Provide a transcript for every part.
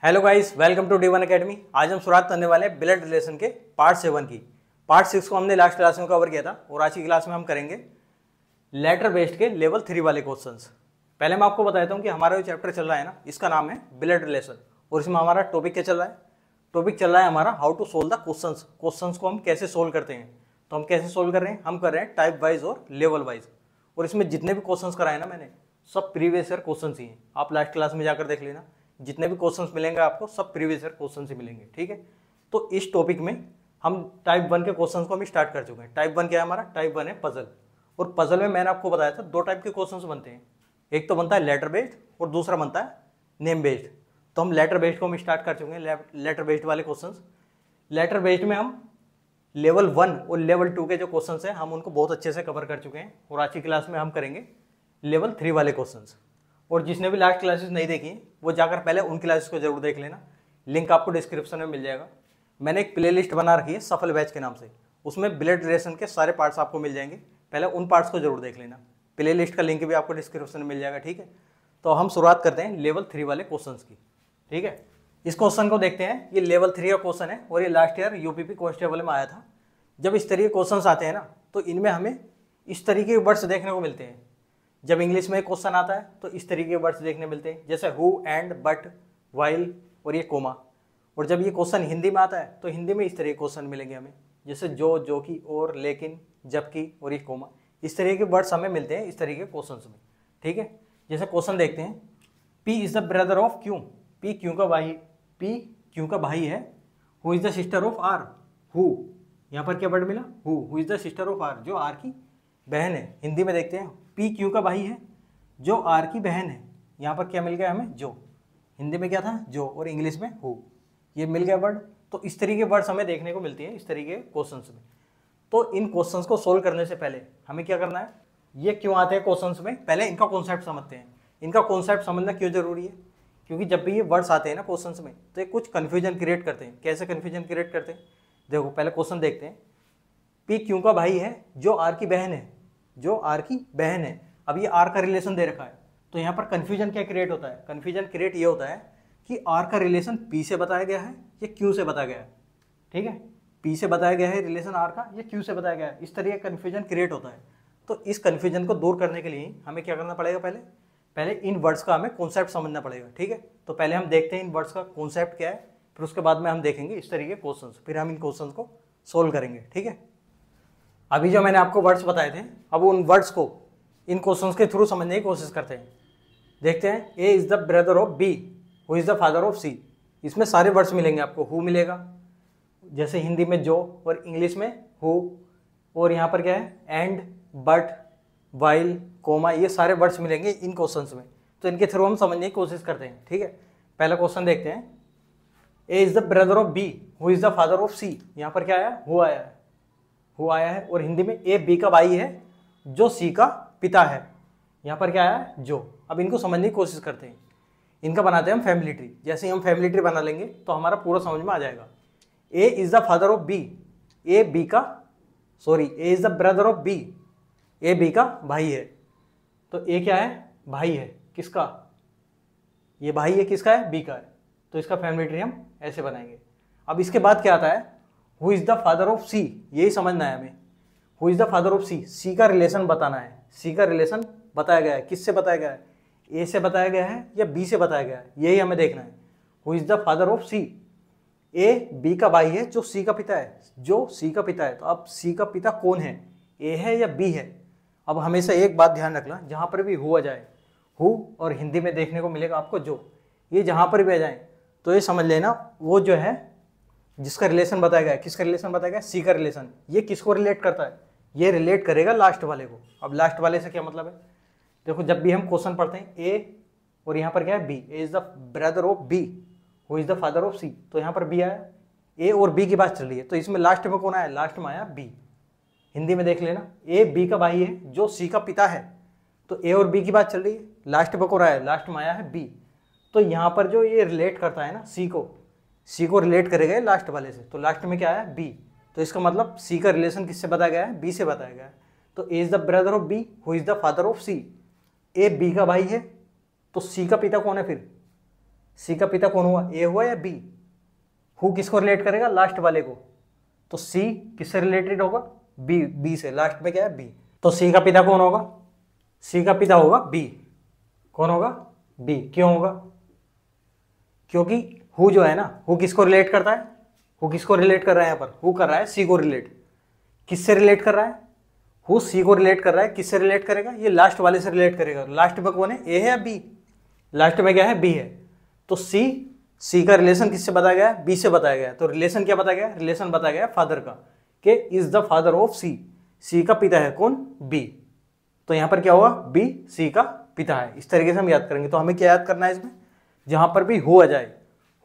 Hello guys, welcome to D1 academy. आज हम शुरुआत करने वाले हैं ब्लड रिलेशन के पार्ट 7 की। पार्ट 6 को हमने लास्ट क्लास में कवर किया था और आज की क्लास में हम करेंगे लेटर बेस्ड के लेवल 3 वाले क्वेश्चंस। पहले मैं आपको बताता हूँ कि हमारा जो चैप्टर चल रहा है ना, इसका नाम है ब्लड रिलेशन और इसमें हमारा टॉपिक क्या चल रहा है। टॉपिक चल रहा है हमारा how to solve the questions. क्वेश्चंस को हम कैसे सोल्व करते हैं। तो हम कैसे सोल्व कर रहे हैं, हम कर रहे हैं टाइप वाइज और लेवल वाइज। और इसमें जितने भी क्वेश्चंस कराए ना मैंने, सब प्रीवियस ईयर क्वेश्चंस ही हैं। आप लास्ट क्लास में जाकर देख लेना, जितने भी क्वेश्चंस मिलेंगे आपको सब प्रीवियस ईयर क्वेश्चन ही मिलेंगे। ठीक है, तो इस टॉपिक में हम टाइप 1 के क्वेश्चंस को हम स्टार्ट कर चुके हैं। टाइप 1 क्या है हमारा? टाइप 1 है पजल। और पजल में मैंने आपको बताया था दो टाइप के क्वेश्चंस बनते हैं, एक तो बनता है लेटर बेस्ड और दूसरा बनता है नेम बेस्ड। तो हम लेटर बेस्ड को हम स्टार्ट कर चुके हैं, लेटर बेस्ड वाले क्वेश्चंस। लेटर बेस्ड में हम लेवल 1 और लेवल 2 के जो क्वेश्चंस हैं हम उनको बहुत अच्छे से कवर कर चुके हैं और आज की क्लास में हम करेंगे लेवल 3 वाले क्वेश्चंस। और जिसने भी लास्ट क्लासेस नहीं देखी वो जाकर पहले उन क्लासेस को जरूर देख लेना, लिंक आपको डिस्क्रिप्शन में मिल जाएगा। मैंने एक प्लेलिस्ट बना रखी है सफल बैच के नाम से, उसमें ब्लड रिलेशन के सारे पार्ट्स आपको मिल जाएंगे। पहले उन पार्ट्स को जरूर देख लेना, प्लेलिस्ट का लिंक भी आपको डिस्क्रिप्शन में मिल जाएगा। ठीक है, तो हम शुरुआत करते हैं लेवल 3 वाले क्वेश्चन की। ठीक है, इस क्वेश्चन को देखते हैं। ये लेवल 3 का क्वेश्चन है और ये लास्ट ईयर यूपीपी कांस्टेबल में आया था। जब इस तरीके के क्वेश्चन आते हैं ना, तो इनमें हमें इस तरीके के वर्ड्स देखने को मिलते हैं। जब इंग्लिश में क्वेश्चन आता है तो इस तरीके के वर्ड्स देखने मिलते हैं, जैसे हु, एंड, बट, वाइल और ये कोमा। और जब ये क्वेश्चन हिंदी में आता है तो हिंदी में इस तरीके के क्वेश्चन मिलेंगे हमें, जैसे जो, की, और, लेकिन, जबकि और ये कोमा। इस तरीके के वर्ड्स हमें मिलते हैं इस तरीके के क्वेश्चन में। ठीक है, जैसे क्वेश्चन देखते हैं, P is the brother of Q. P Q का भाई है। Who is the sister of R. Who, यहाँ पर क्या वर्ड मिला? Who is the sister of R, जो आर की बहन है। हिंदी में देखते हैं, पी क्यू का भाई है जो आर की बहन है। यहाँ पर क्या मिल गया हमें? जो। हिंदी में क्या था? जो, और इंग्लिश में हु। ये मिल गया वर्ड। तो इस तरीके वर्ड्स हमें देखने को मिलती है इस तरीके क्वेश्चंस में। तो इन क्वेश्चंस को सोल्व करने से पहले हमें क्या करना है, ये क्यों आते हैं क्वेश्चंस में, पहले इनका कॉन्सेप्ट समझते हैं। इनका कॉन्सेप्ट समझना क्यों जरूरी है? क्योंकि जब भी ये वर्ड्स आते हैं ना क्वेश्चंस में, तो ये कुछ कन्फ्यूजन क्रिएट करते हैं। कैसे कन्फ्यूजन क्रिएट करते हैं? देखो, पहले क्वेश्चन देखते हैं, पी क्यू का भाई है जो आर की बहन है। जो आर की बहन है, अब ये आर का रिलेशन दे रखा है, तो यहाँ पर कन्फ्यूजन क्या क्रिएट होता है? कन्फ्यूजन क्रिएट ये होता है कि आर का रिलेशन पी से बताया गया है या क्यू से बताया गया है। ठीक है, पी से बताया गया है रिलेशन आर का या क्यू से बताया गया है, इस तरह का कन्फ्यूजन क्रिएट होता है। तो इस कन्फ्यूजन को दूर करने के लिए हमें क्या करना पड़ेगा, पहले इन वर्ड्स का हमें कॉन्सेप्ट समझना पड़ेगा। ठीक है, तो पहले हम देखते हैं इन वर्ड्स का कॉन्सेप्ट क्या है, फिर उसके बाद में हम देखेंगे इस तरीके के क्वेश्चन, फिर हम इन क्वेश्चन को सोल्व करेंगे। ठीक है, अभी जो मैंने आपको वर्ड्स बताए थे, अब उन वर्ड्स को इन क्वेश्चंस के थ्रू समझने की कोशिश करते हैं। देखते हैं, A is the brother of B, who is the father of C. इसमें सारे वर्ड्स मिलेंगे आपको। हु मिलेगा, जैसे हिंदी में जो, और इंग्लिश में हु, और यहाँ पर क्या है? And, but, while, comma. ये सारे वर्ड्स मिलेंगे इन क्वेश्चंस में। तो इनके थ्रू हम समझने की कोशिश करते हैं। ठीक है, पहला क्वेश्चन देखते हैं, A is the brother of B, who is the father of C. यहाँ पर क्या आया? हु आया है। हु आया है, और हिंदी में ए बी का भाई है जो सी का पिता है। यहाँ पर क्या आया? जो। अब इनको समझने की कोशिश करते हैं। इनका बनाते हैं हम फैमिली ट्री। जैसे ही हम फैमिली ट्री बना लेंगे तो हमारा पूरा समझ में आ जाएगा। A is the father of B, A is the brother of B, A B का भाई है। तो ए क्या है? भाई है। किसका? ये भाई है किसका है? बी का है। तो इसका फैमिली ट्री हम ऐसे बनाएंगे। अब इसके बाद क्या आता है? Who is the father of C. यही समझना है हमें। Who is the father of C, C का रिलेशन बताना है। सी का रिलेशन बताया गया है, किससे बताया गया है? ए से बताया गया है या बी से बताया गया है, यही हमें देखना है। Who is the father of C, A B का भाई है जो सी का पिता है। जो सी का पिता है, तो अब सी का पिता कौन है? ए है या बी है? अब हमेशा एक बात ध्यान रखना, जहां पर भी हु आ जाए, हु और हिंदी में देखने को मिलेगा आपको जो, ये जहां पर भी आ जाए तो ये समझ लेना वो जो है जिसका रिलेशन बताया गया है। किसका रिलेशन बताया गया? सी का रिलेशन। ये किसको रिलेट करता है? ये रिलेट करेगा लास्ट वाले को। अब लास्ट वाले से क्या मतलब है? देखो, जब भी हम क्वेश्चन पढ़ते हैं, ए और यहाँ पर क्या है? B. A is the brother of B, who is the father of C. तो यहाँ पर बी आया, ए और बी की बात चल रही है, तो इसमें लास्ट में कौन आया? लास्ट में आया बी। हिंदी में देख लेना, ए बी का भाई है जो सी का पिता है। तो ए और बी की बात चल रही है, लास्ट में कौन आया? लास्ट में आया है बी। तो यहाँ पर जो ये रिलेट करता है ना सी को रिलेट करेगा लास्ट वाले से, तो लास्ट में क्या आया? बी। तो इसका मतलब सी का रिलेशन किससे बताया गया है? बी से बताया गया है। तो A is the brother of B, who is the father of C. A B का भाई है, तो सी का पिता कौन है फिर? सी का पिता कौन हुआ, ए हुआ या बी? हु किसको रिलेट करेगा, लास्ट वाले को। तो सी किससे रिलेटेड होगा, बी, बी से, लास्ट में क्या है, बी। तो सी का पिता कौन होगा, सी का पिता होगा बी। कौन होगा, बी। क्यों होगा, क्योंकि हु जो है ना, हु किसको रिलेट करता है, हु किसको रिलेट कर रहा है, यहाँ पर हु कर रहा है सी को रिलेट। किससे रिलेट कर रहा है, हु सी को रिलेट कर रहा है। किससे रिलेट करेगा, ये लास्ट वाले से रिलेट करेगा। लास्ट में कौन है, ए है या बी? लास्ट में क्या है, बी है। तो सी का रिलेशन किससे बताया गया है, बी से बताया गया है। तो रिलेशन क्या बताया गया, रिलेशन बताया गया फादर का, कि is the father of C. C का पिता है कौन, बी। तो यहाँ पर क्या हुआ, बी सी का पिता है। इस तरीके से हम याद करेंगे। तो हमें क्या याद करना है इसमें, जहां पर भी हु आ जाए,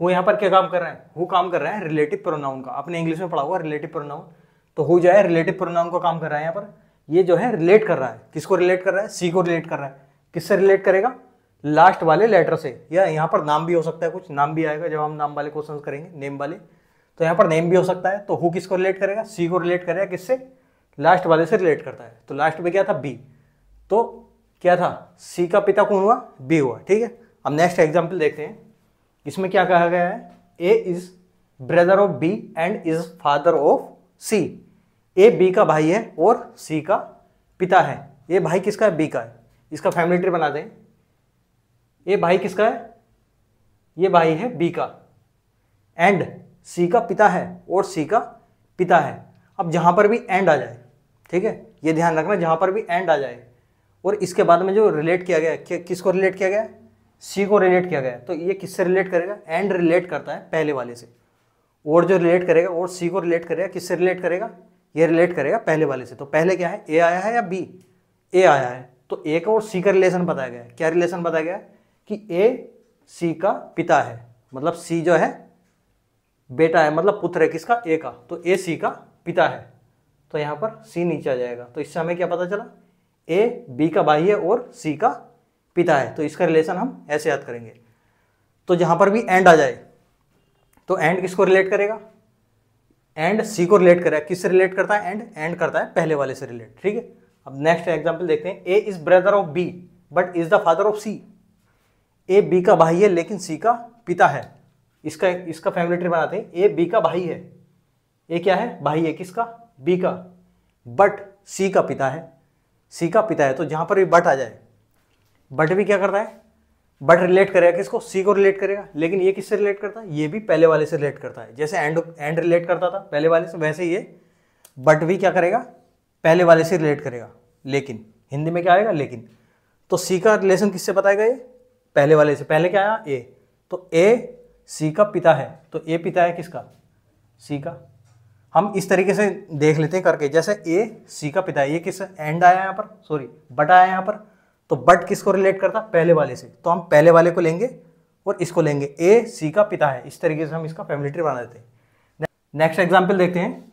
हु यहाँ पर क्या काम कर रहा है, हु काम कर रहा है रिलेटिव प्रोनाउन का। आपने इंग्लिश में पढ़ा हुआ रिलेटिव प्रोनाउन। तो हु जो है रिलेटिव प्रोनाउन का काम कर रहा है। यहाँ पर ये जो है रिलेट कर रहा है, किसको रिलेट कर रहा है, सी को रिलेट कर रहा है। किससे रिलेट करेगा, लास्ट वाले लेटर से। या यहाँ पर नाम भी हो सकता है, कुछ नाम भी आएगा जब हम नाम वाले क्वेश्चन करेंगे, नेम वाले। तो यहाँ पर नेम भी हो सकता है। तो हु किसको रिलेट करेगा, सी को रिलेट करेगा। किससे, लास्ट वाले से रिलेट करता है। तो लास्ट में क्या था, बी। तो क्या था, सी का पिता कौन हुआ, बी हुआ। ठीक है, अब नेक्स्ट एग्जाम्पल देखते हैं। इसमें क्या कहा गया है, A is brother of B and is father of C. A B का भाई है और सी का पिता है। ये भाई किसका है, बी का है। इसका फैमिली ट्री बना दें। ये भाई किसका है, ये भाई है बी का, एंड सी का पिता है और सी का पिता है। अब जहां पर भी एंड आ जाए, ठीक है, ये ध्यान रखना, जहां पर भी एंड आ जाए और इसके बाद में जो रिलेट किया गया है, किसको रिलेट किया गया है, सी को रिलेट किया गया है। तो ये किससे रिलेट करेगा, एंड रिलेट करता है पहले वाले से, और जो रिलेट करेगा और सी को रिलेट करेगा, किससे रिलेट करेगा, ये रिलेट करेगा पहले वाले से। तो पहले क्या है, ए आया है या बी, ए आया है। तो ए का और सी का रिलेशन बताया गया है। क्या रिलेशन बताया गया है कि ए सी का पिता है, मतलब सी जो है बेटा है, मतलब पुत्र है किसका, ए का। तो ए सी का पिता है। तो यहाँ पर सी नीचे आ जाएगा। तो इससे हमें क्या पता चला, ए बी का भाई है और सी का पिता है। तो इसका रिलेशन हम ऐसे याद करेंगे। तो जहां पर भी एंड आ जाए, तो एंड किसको रिलेट करेगा, एंड सी को रिलेट करेगा। किससे रिलेट करता है, एंड करता है पहले वाले से रिलेट। ठीक है, अब नेक्स्ट एग्जांपल देखते हैं। A is brother of B but is the father of C. A B का भाई है लेकिन सी का पिता है। इसका फैमिली ट्री बनाते हैं। ए बी का भाई है, ए क्या है, भाई है किसका, बी का, बट सी का पिता है, सी का पिता है। तो जहां पर भी बट आ जाए, बट भी क्या करता है, बट रिलेट करेगा किसको, सी को रिलेट करेगा। लेकिन ये किससे रिलेट करता है, ये भी पहले वाले से रिलेट करता है। जैसे एंड रिलेट करता था पहले वाले से, वैसे ये बट भी क्या करेगा, पहले वाले से रिलेट करेगा। लेकिन हिंदी में क्या आएगा, लेकिन। तो सी का रिलेशन किससे बताएगा, ये पहले वाले से। पहले क्या आया, ए। तो ए सी का पिता है। तो ए पिता है किसका, सी का। हम इस तरीके से देख लेते हैं करके। जैसे ए सी का पिता है, ये किस, एंड आया यहाँ पर, सॉरी बट आया यहाँ पर। तो बट किसको रिलेट करता, पहले वाले से। तो हम पहले वाले को लेंगे और इसको लेंगे, ए सी का पिता है। इस तरीके से हम इसका फैमिली ट्री बना देते हैं। नेक्स्ट एग्जाम्पल देखते हैं।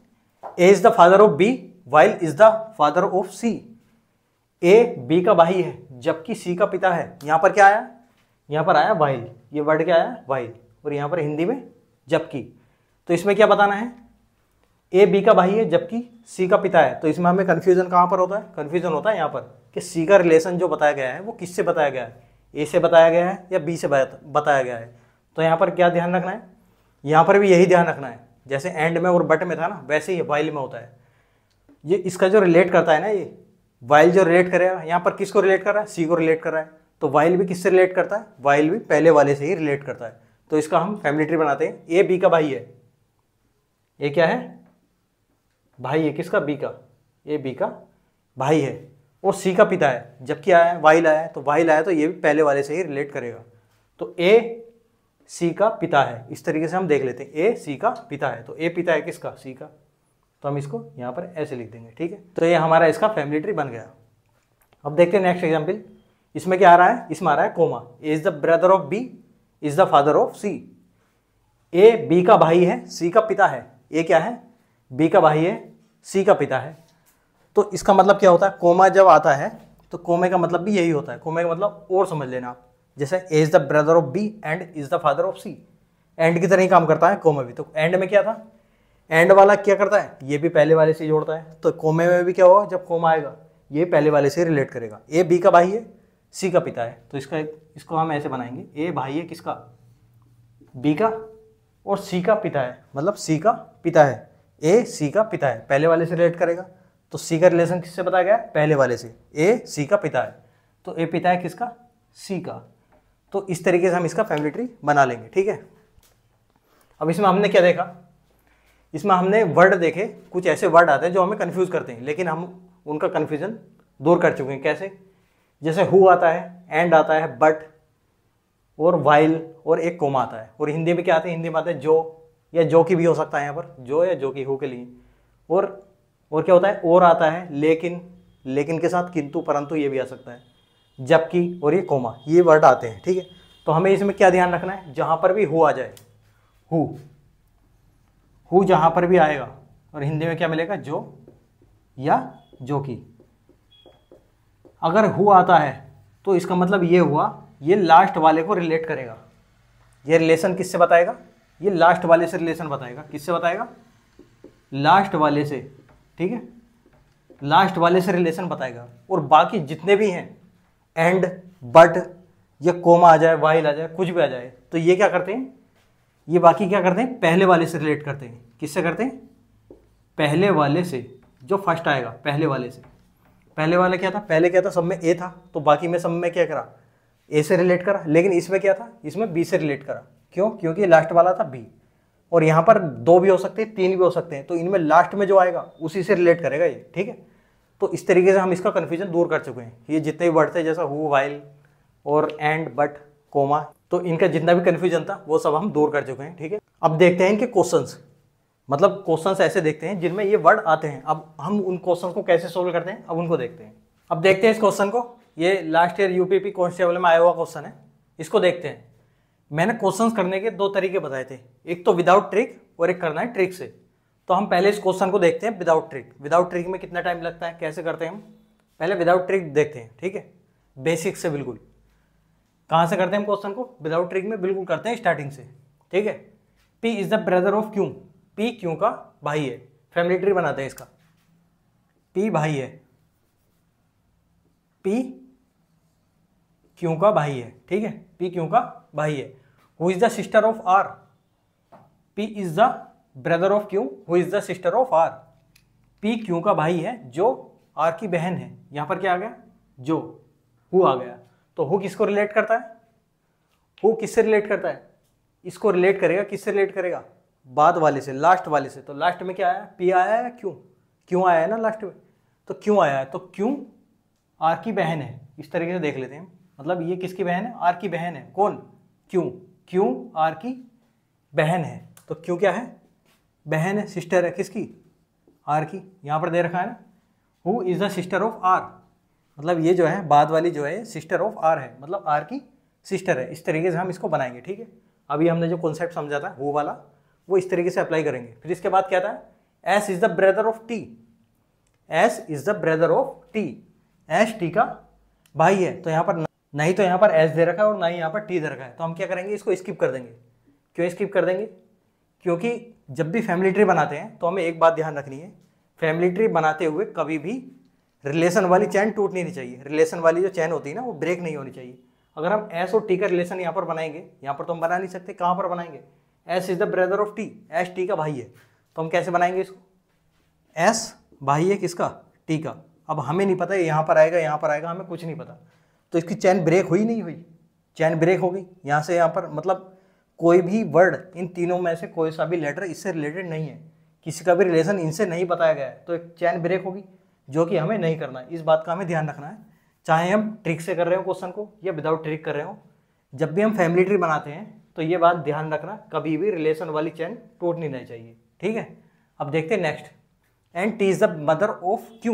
A is the father of B while is the father of C. A B का भाई है जबकि सी का पिता है। यहाँ पर क्या आया, यहाँ पर आया वाइल। ये वर्ड क्या आया, वाइल। और यहाँ पर हिंदी में जबकि। तो इसमें क्या बताना है, ए बी का भाई है जबकि सी का पिता है। तो इसमें हमें कंफ्यूजन कहाँ पर होता है, कंफ्यूजन होता है यहाँ पर कि सी का रिलेशन जो बताया गया है वो किससे बताया गया है, ए से बताया गया है या बी से बताया गया है। तो यहाँ पर क्या ध्यान रखना है, यहाँ पर भी यही ध्यान रखना है। जैसे एंड में और बट में था ना, वैसे ही वाइल में होता है। ये इसका जो रिलेट करता है ना, ये वाइल जो रिलेट करेगा, यहाँ पर किसको रिलेट कर रहा है, सी को रिलेट कर रहा है। तो वाइल भी किससे रिलेट करता है, वाइल भी पहले वाले से ही रिलेट करता है। तो इसका हम फैमिली ट्री बनाते हैं। ए बी का भाई है, ए क्या है, भाई है किसका, बी का। ए बी का भाई है और सी का पिता है। जबकि आया है वाइल आया है, तो वाइल आया तो ये भी पहले वाले से ही रिलेट करेगा। तो ए सी का पिता है। इस तरीके से हम देख लेते हैं, ए सी का पिता है। तो ए पिता है किसका, सी का। तो हम इसको यहाँ पर ऐसे लिख देंगे। ठीक है, तो ये हमारा इसका फैमिली ट्री बन गया। अब देखते हैं नेक्स्ट एग्जाम्पल। इसमें क्या आ रहा है, इसमें आ रहा है comma. A is the brother of B is the father of C. A B का भाई है, सी का पिता है। ए क्या है, बी का भाई है, सी का पिता है। तो इसका मतलब क्या होता है, कोमा जब आता है तो कोमे का मतलब भी यही होता है। कोमे का मतलब और समझ लेना आप, जैसे A is the brother of B and is the father of C. And की तरह ही काम करता है कोमा भी। तो एंड में क्या था, एंड वाला क्या करता है, ये भी पहले वाले से जोड़ता है। तो कोमे में भी क्या होगा, जब कोमा आएगा ये पहले वाले से रिलेट करेगा। ए बी का भाई है, सी का पिता है। तो इसको हम ऐसे बनाएंगे, ए भाई है किसका, बी का और सी का पिता है, मतलब सी का पिता है, ए सी का पिता है, पहले वाले से रिलेट करेगा। तो सी का रिलेशन किससे बताया गया है? पहले वाले से। ए सी का पिता है, तो ए पिता है किसका? सी का। तो इस तरीके से हम इसका फैमिली ट्री बना लेंगे, ठीक है। अब इसमें हमने क्या देखा? इसमें हमने वर्ड देखे, कुछ ऐसे वर्ड आते हैं जो हमें कंफ्यूज करते हैं, लेकिन हम उनका कंफ्यूजन दूर कर चुके हैं। कैसे? जैसे हु आता है, एंड आता है, बट और वाइल और एक कोमा आता है। और हिंदी में क्या आता है? हिंदी में आता है जो, या जो की भी हो सकता है यहाँ पर, जो या जो की, हु के लिए। और क्या होता है? और आता है, लेकिन, लेकिन के साथ किंतु, परंतु ये भी आ सकता है, जबकि, और ये कोमा, ये वर्ड आते हैं, ठीक है। तो हमें इसमें क्या ध्यान रखना है? जहाँ पर भी हु आ जाए, हु जहाँ पर भी आएगा, और हिंदी में क्या मिलेगा? जो या जो की। अगर हु आता है तो इसका मतलब ये हुआ, ये लास्ट वाले को रिलेट करेगा। ये रिलेशन किससे बताएगा? ये लास्ट वाले से रिलेशन बताएगा। किससे बताएगा? लास्ट वाले से, ठीक है, लास्ट वाले से रिलेशन बताएगा। और बाकी जितने भी हैं, एंड, बट, या कोमा आ जाए, वाइल आ जाए, कुछ भी आ जाए, तो ये क्या करते हैं? ये बाकी क्या करते हैं? पहले वाले से रिलेट करते हैं। किससे करते हैं? पहले वाले से, जो फर्स्ट आएगा, पहले वाले से। पहले वाला क्या था? पहले क्या था? सब में ए था, तो बाकी में सब में क्या करा? ए से रिलेट करा। लेकिन इसमें क्या था? इसमें बी से रिलेट करा। क्यों? क्योंकि लास्ट वाला था बी, और यहाँ पर 2 भी हो सकते हैं, 3 भी हो सकते हैं, तो इनमें लास्ट में जो आएगा उसी से रिलेट करेगा ये, ठीक है। तो इस तरीके से हम इसका कन्फ्यूजन दूर कर चुके हैं। ये जितने भी वर्ड थे, जैसा हु, वाइल और एंड, बट, कोमा, तो इनका जितना भी कन्फ्यूजन था वो सब हम दूर कर चुके हैं, ठीक है। अब देखते हैं इनके क्वेश्चंस, मतलब क्वेश्चंस ऐसे देखते हैं जिनमें ये वर्ड आते हैं। अब हम उन क्वेश्चंस को कैसे सोल्व करते हैं, अब उनको देखते हैं। अब देखते हैं इस क्वेश्चन को। ये लास्ट ईयर यूपीपी कांस्टेबल में आया हुआ क्वेश्चन है, इसको देखते हैं। मैंने क्वेश्चंस करने के 2 तरीके बताए थे, एक तो विदाउट ट्रिक और एक करना है ट्रिक से। तो हम पहले इस क्वेश्चन को देखते हैं विदाउट ट्रिक। विदाउट ट्रिक में कितना टाइम लगता है, कैसे करते हैं हम, पहले विदाउट ट्रिक देखते हैं, ठीक है, बेसिक से। बिल्कुल कहाँ से करते हैं हम क्वेश्चन को? विदाउट ट्रिक में बिल्कुल करते हैं स्टार्टिंग से, ठीक है। P is the brother of Q, P Q का भाई है। फैमिली ट्री बनाते हैं इसका। पी भाई है, पी क्यू का भाई है, ठीक है, पी क्यू का भाई है। Who is the sister of R, P is the brother of Q, who is the sister of R. P Q का भाई है जो आर की बहन है। यहां पर क्या आ गया? जो, हु आ गया। तो हु किसको रिलेट करता है? हु किससे रिलेट करता है? इसको रिलेट करेगा, किससे रिलेट करेगा? बाद वाले से, लास्ट वाले से। तो लास्ट में क्या आया? पी आया है, क्यों? क्यों आया है ना लास्ट में, तो क्यों आया है, तो क्यों आर की बहन है। इस तरीके से देख लेते हैं, मतलब ये किसकी बहन है? आर की बहन है। कौन? क्यों। क्यों आर की बहन है, तो क्यों क्या है? बहन है, सिस्टर है, किसकी? आर की। यहां पर दे रखा है ना, who is the sister of R, मतलब ये जो है बाद वाली जो है सिस्टर ऑफ आर है, मतलब आर की सिस्टर है। इस तरीके से हम इसको बनाएंगे, ठीक है। अभी हमने जो कॉन्सेप्ट समझा था हु वाला, वो इस तरीके से अप्लाई करेंगे। फिर इसके बाद क्या था? S is the brother of T, S is the brother of T, S T का भाई है। तो यहाँ पर नहीं तो यहाँ पर एस दे रखा है और ना ही यहाँ पर टी दे रखा है, तो हम क्या करेंगे? इसको स्किप कर देंगे। क्यों स्किप कर देंगे? क्योंकि जब भी फैमिली ट्री बनाते हैं तो हमें एक बात ध्यान रखनी है, फैमिली ट्री बनाते हुए कभी भी रिलेशन वाली चैन टूटनी नहीं चाहिए। रिलेशन वाली जो चैन होती है ना, वो ब्रेक नहीं होनी चाहिए। अगर हम एस और टी का रिलेशन यहाँ पर बनाएंगे, यहाँ पर तो हम बना नहीं सकते, कहाँ पर बनाएंगे? S is the brother of T, S T का भाई है, तो हम कैसे बनाएंगे इसको? एस भाई है किसका? टी का। अब हमें नहीं पता यहाँ पर आएगा, यहाँ पर आएगा, हमें कुछ नहीं पता, तो इसकी चैन ब्रेक हुई नहीं हुई? चैन ब्रेक हो गई यहाँ से यहाँ पर, मतलब कोई भी वर्ड इन तीनों में से कोई सा भी लेटर इससे रिलेटेड नहीं है, किसी का भी रिलेशन इनसे नहीं बताया गया है, तो एक चैन ब्रेक होगी, जो कि हमें नहीं करना है। इस बात का हमें ध्यान रखना है, चाहे हम ट्रिक से कर रहे हो क्वेश्चन को या विदाउट ट्रिक कर रहे हो। जब भी हम फैमिली ट्री बनाते हैं तो ये बात ध्यान रखना, कभी भी रिलेशन वाली चैन टूटनी नहीं चाहिए, ठीक है। अब देखते हैं next. And T is the mother of Q,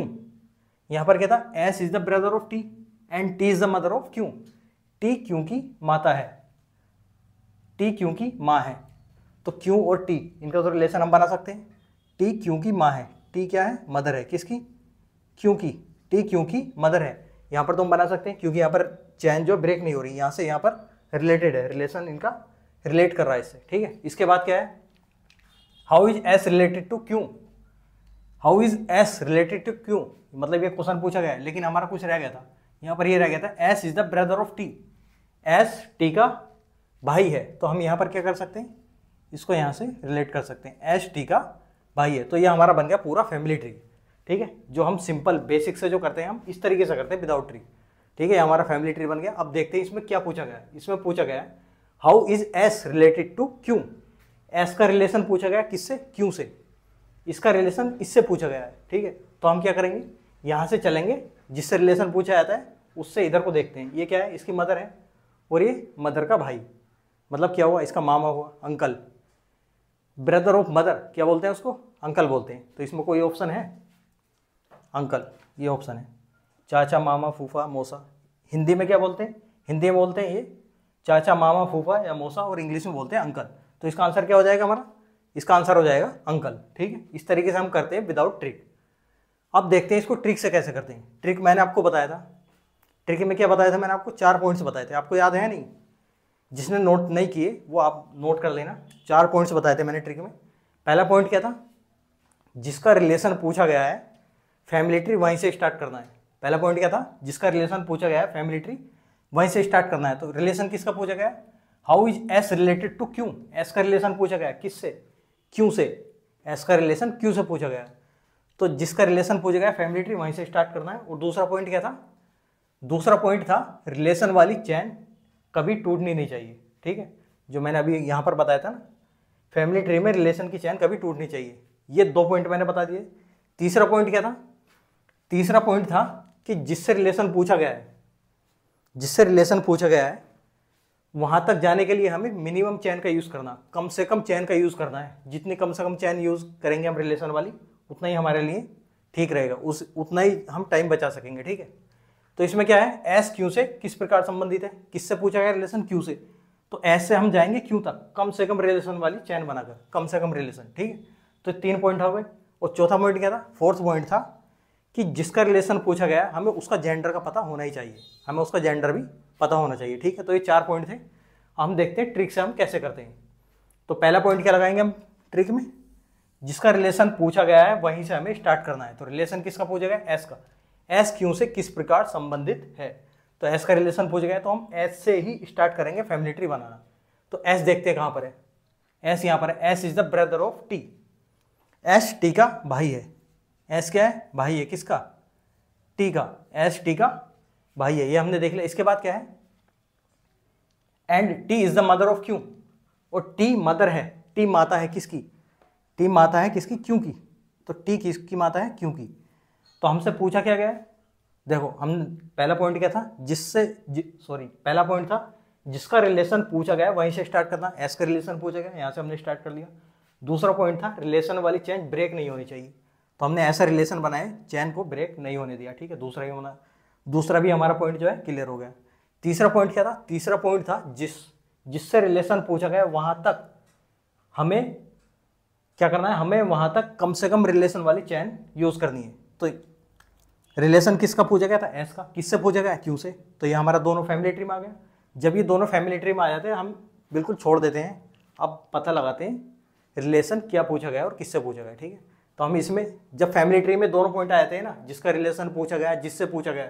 यहाँ पर क्या था? S is the brother of T and T is the mother of Q. T Q की माता है, टी क्यू की माँ है, तो क्यू और टी इनका तो रिलेशन हम बना सकते हैं। टी क्यू की माँ है, टी क्या है? मदर है, किसकी? क्यू की। टी क्यू की मदर है, यहाँ पर तो हम बना सकते हैं क्योंकि यहाँ पर चैन जो ब्रेक नहीं हो रही, यहाँ से यहाँ पर रिलेटेड है, रिलेशन इनका रिलेट कर रहा है इससे, ठीक है। इसके बाद क्या है? How is S related to Q, how is S related to Q, मतलब ये क्वेश्चन पूछा गया है लेकिन हमारा कुछ रह गया था, यहाँ पर ये रह गया था S is the brother of T, S T का भाई है तो हम यहाँ पर क्या कर सकते हैं, इसको यहाँ से रिलेट कर सकते हैं, एस टी का भाई है, तो ये हमारा बन गया पूरा फैमिली ट्री। ठीक है, जो हम सिंपल बेसिक से जो करते हैं हम इस तरीके से करते हैं विदाउट ट्री। ठीक है, हमारा फैमिली ट्री बन गया। अब देखते हैं इसमें क्या पूछा गया है। इसमें पूछा गया है how is S related to Q. S का रिलेशन पूछा गया किससे, क्यू से। इसका रिलेशन इससे पूछा गया है। ठीक है, तो हम क्या करेंगे, यहाँ से चलेंगे, जिससे रिलेशन पूछा जाता है उससे इधर को देखते हैं। ये क्या है, इसकी मदर है और ये मदर का भाई, मतलब क्या हुआ, इसका मामा हुआ, अंकल। ब्रदर ऑफ मदर क्या बोलते हैं उसको, अंकल बोलते हैं। तो इसमें कोई ऑप्शन है, अंकल, ये ऑप्शन है। चाचा, मामा, फूफा, मौसा, हिंदी में क्या बोलते हैं, हिंदी में बोलते हैं ये चाचा, मामा, फूफा या मौसा, और इंग्लिश में बोलते हैं अंकल। तो इसका आंसर क्या हो जाएगा हमारा, इसका आंसर हो जाएगा अंकल। ठीक है, इस तरीके से हम करते हैं विदाउट ट्रिक। अब देखते हैं इसको ट्रिक से कैसे करते हैं। ट्रिक मैंने आपको बताया था, ट्रिक में क्या बताया था मैंने आपको, 4 पॉइंट्स बताए थे, आपको याद है नहीं, जिसने नोट नहीं किए वो आप नोट कर लेना। 4 पॉइंट्स बताए थे मैंने ट्रिक में। पहला पॉइंट क्या था, जिसका रिलेशन पूछा गया है फैमिली ट्री वहीं से स्टार्ट करना है। पहला पॉइंट क्या था, जिसका रिलेशन पूछा गया है फैमिली ट्री वहीं से स्टार्ट करना है। तो रिलेशन किसका पूछा गया है, how is S related to Q. S का रिलेशन पूछा गया किससे, क्यू से। एस का रिलेशन क्यू से पूछा गया, तो जिसका रिलेशन पूछा गया फैमिली ट्री वहीं से स्टार्ट करना है। और दूसरा पॉइंट क्या था, दूसरा पॉइंट था रिलेशन वाली चैन कभी टूटनी नहीं चाहिए। ठीक है, जो मैंने अभी यहाँ पर बताया था ना, फैमिली ट्री में रिलेशन की चैन कभी टूटनी चाहिए। ये 2 पॉइंट मैंने बता दिए। तीसरा पॉइंट क्या था, तीसरा पॉइंट था कि जिससे रिलेशन पूछा गया है, जिससे रिलेशन पूछा गया है वहां तक जाने के लिए हमें मिनिमम चैन का यूज करना, कम से कम चैन का यूज करना है। जितनी कम से कम चैन यूज करेंगे हम रिलेशन वाली, उतना ही हमारे लिए ठीक रहेगा, उतना ही हम टाइम बचा सकेंगे। ठीक है, तो इसमें क्या है, एस क्यू से किस प्रकार संबंधित है, किससे पूछा गया रिलेशन, क्यू से। तो एस से हम जाएंगे क्यू तक, कम से कम रिलेशन वाली चैन बनाकर, कम से कम रिलेशन। ठीक है, तो 3 पॉइंट हो गए। और चौथा पॉइंट क्या था, फोर्थ पॉइंट था कि जिसका रिलेशन पूछा गया हमें उसका जेंडर का पता होना ही चाहिए, हमें उसका जेंडर भी पता होना चाहिए। ठीक है, तो ये 4 पॉइंट थे। हम देखते हैं ट्रिक से हम कैसे करते हैं। तो पहला पॉइंट क्या लगाएंगे हम ट्रिक में, जिसका रिलेशन पूछा गया है वहीं से हमें स्टार्ट करना है। तो रिलेशन किसका पूछा गया, एस का। एस क्यू से किस प्रकार संबंधित है, तो एस का रिलेशन पूछा गया तो हम एस से ही स्टार्ट करेंगे फैमिली ट्री बनाना। तो एस देखते हैं कहां पर है, एस यहां पर है। S is the brother of T, S T का भाई है। एस क्या है, भाई है किसका, टी का। एस टी का भाई है, ये हमने देख लिया। इसके बाद क्या है, and T is the mother of Q, और टी मदर है, टी माता है किसकी, टी माता है किसकी, क्यू की। तो टी किसकी माता है, क्यू की। तो हमसे पूछा क्या गया है, देखो हम पहला पॉइंट क्या था, पहला पॉइंट था जिसका रिलेशन पूछा गया वहीं से स्टार्ट करना। एस का रिलेशन पूछा गया, यहां से हमने स्टार्ट कर लिया। दूसरा पॉइंट था रिलेशन वाली चैन ब्रेक नहीं होनी चाहिए, तो हमने ऐसा रिलेशन बनाए चैन को ब्रेक नहीं होने दिया। ठीक है, दूसरा भी हमारा पॉइंट जो है क्लियर हो गया। तीसरा पॉइंट क्या था, तीसरा पॉइंट था जिससे रिलेशन पूछा गया वहां तक हमें क्या करना है, हमें वहां तक कम से कम रिलेशन वाली चैन यूज करनी है। तो रिलेशन किसका पूछा गया था, एस का। किससे पूछा गया, क्यू से। तो ये हमारा दोनों फैमिली ट्री में आ गया। जब ये दोनों फैमिली ट्री में आ जाते हैं हम बिल्कुल छोड़ देते हैं, अब पता लगाते हैं रिलेशन क्या पूछा गया और किससे पूछा गया। ठीक है, तो हम इसमें जब फैमिली ट्री में दोनों पॉइंट आ जाते हैं ना, जिसका रिलेशन पूछा गया, जिससे पूछा गया,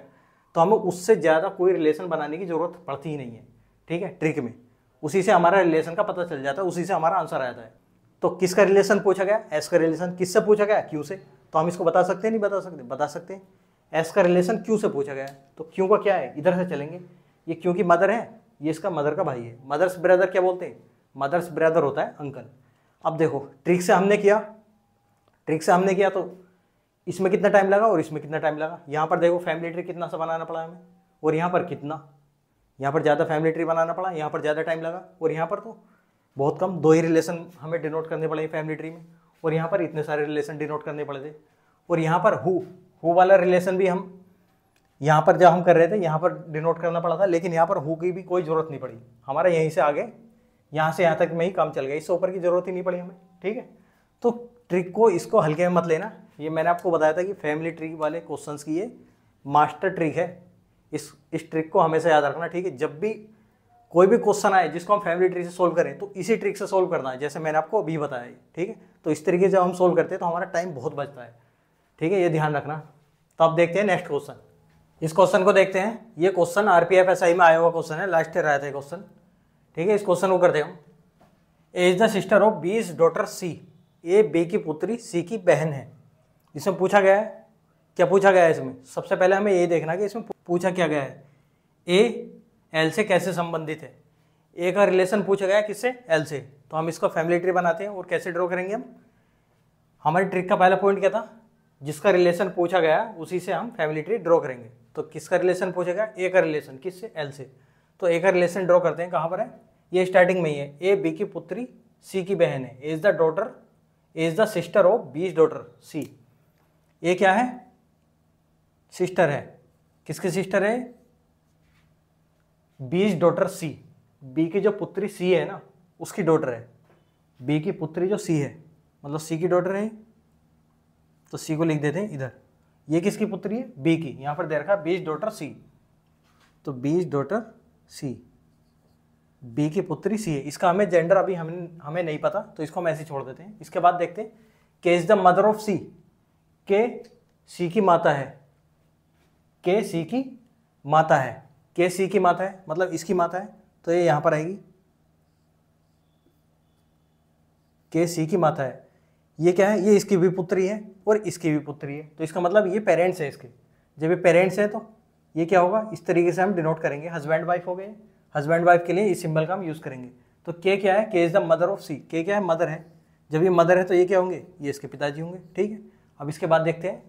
तो हमें उससे ज़्यादा कोई रिलेशन बनाने की जरूरत पड़ती ही नहीं है। ठीक है, ट्रिक में उसी से हमारा रिलेशन का पता चल जाता है, उसी से हमारा आंसर आ जाता है। तो किसका रिलेशन पूछा गया, एस का रिलेशन। किससे पूछा गया, क्यू से। तो हम इसको बता सकते हैं, नहीं बता सकते, बता सकते हैं। एस का रिलेशन क्यू से पूछा गया है, तो क्यू का क्या है, इधर से चलेंगे। ये क्यू की मदर है, ये इसका मदर का भाई है। मदर्स ब्रदर क्या बोलते हैं, मदर्स ब्रदर होता है अंकल। अब देखो ट्रिक से हमने किया, तो इसमें कितना टाइम लगा और इसमें कितना टाइम लगा। यहाँ पर देखो फैमिली ट्री कितना सा बनाना पड़ा हमें, और यहाँ पर कितना, यहाँ पर ज़्यादा फैमिली ट्री बनाना पड़ा, यहाँ पर ज़्यादा टाइम लगा, और यहाँ पर तो बहुत कम, 2 ही रिलेशन हमें डिनोट करने पड़े फैमिली ट्री में, और यहाँ पर इतने सारे रिलेशन डिनोट करने पड़े थे। और यहाँ पर हु वाला रिलेशन भी हम यहाँ पर जब हम कर रहे थे यहाँ पर डिनोट करना पड़ा था, लेकिन यहाँ पर हु की भी कोई ज़रूरत नहीं पड़ी, हमारा यहीं से आगे यहाँ से यहाँ तक में ही काम चल गया, इससे ऊपर की ज़रूरत ही नहीं पड़ी हमें। ठीक है, तो ट्रिक को इसको हल्के में मत लेना। ये मैंने आपको बताया था कि फैमिली ट्री वाले क्वेश्चंस की ये मास्टर ट्रिक है, इस ट्रिक को हमेशा याद रखना। ठीक है, जब भी कोई भी क्वेश्चन आए जिसको हम फैमिली ट्री से सोल्व करें तो इसी ट्रिक से सोल्व करना है, जैसे मैंने आपको अभी बताया है। ठीक है, तो इस तरीके से जब हम सोल्व करते हैं तो हमारा टाइम बहुत बचता है। ठीक है, ये ध्यान रखना। तो अब देखते हैं नेक्स्ट क्वेश्चन। इस क्वेश्चन को देखते हैं। ये क्वेश्चन RPF SI में आया हुआ क्वेश्चन है, लास्ट ईयर आया था क्वेश्चन। ठीक ठीक है, इस क्वेश्चन को करते हैं हम। A is the sister of B is daughter C. A B की पुत्री सी की बहन है। इसमें पूछा गया है, क्या पूछा गया है इसमें? सबसे पहले हमें ये देखना कि इसमें पूछा क्या गया है। ए एल से कैसे संबंधित है? ए का रिलेशन पूछा गया है किससे? एल से। तो हम इसका फैमिली ट्री बनाते हैं और कैसे ड्रॉ करेंगे हम? हमारी ट्रिक का पहला पॉइंट क्या था? जिसका रिलेशन पूछा गया उसी से हम फैमिली ट्री ड्रॉ करेंगे। तो किसका रिलेशन पूछा गया? ए का रिलेशन किससे? एल से। तो ए का रिलेशन ड्रॉ करते हैं। कहाँ पर है? ये स्टार्टिंग में ही है। ए बी की पुत्री सी की बहन है। A is the sister of B is daughter C. A क्या है? सिस्टर है। किसकी सिस्टर है? B is daughter C. B की जो पुत्री सी है ना, उसकी डॉटर है। बी की पुत्री जो सी है, मतलब सी की डॉटर है। तो सी को लिख देते हैं इधर। ये किसकी पुत्री है? बी की। यहां पर दे रखा है बी इज डॉटर सी। तो B is daughter C, B की पुत्री सी है। इसका हमें जेंडर अभी हमें नहीं पता, तो इसको हम ऐसे छोड़ देते हैं। इसके बाद देखते हैं के इज द मदर ऑफ सी। के सी की माता है। के सी की माता है। के सी की माता है मतलब इसकी माता है, तो ये यहां पर आएगी। के सी की माता है। ये क्या है? ये इसकी भी पुत्री है और इसकी भी पुत्री है। तो इसका मतलब ये पेरेंट्स है इसके। जब ये पेरेंट्स है तो ये क्या होगा? इस तरीके से हम डिनोट करेंगे। हस्बैंड वाइफ हो गए। हस्बैंड वाइफ के लिए इस सिंबल का हम यूज करेंगे। तो के क्या है? के इज द मदर ऑफ सी। के क्या है? मदर है। जब ये मदर है तो ये क्या होंगे? ये इसके पिताजी होंगे। ठीक है, अब इसके बाद देखते हैं।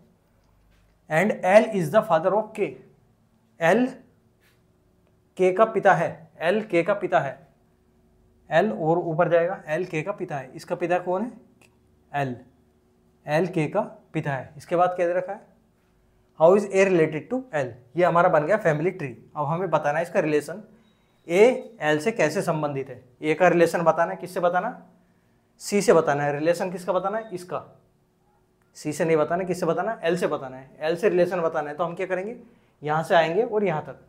And L is the father of के। एल के का पिता है। एल के का पिता है। एल और ऊपर जाएगा। एल के का पिता है। इसका पिता कौन है? एल। एल के का पिता है। इसके बाद क्या दे रखा है? How is A related to L. ये हमारा बन गया फैमिली ट्री। अब हमें बताना है इसका रिलेशन ए एल से कैसे संबंधित है। ए का रिलेशन बताना है। किससे बताना? सी से बताना है। रिलेशन किसका बताना है? इसका। सी से नहीं बताना, किससे बताना है? एल से बताना है। एल से रिलेशन बताना है। तो हम क्या करेंगे? यहां से आएंगे और यहां तक।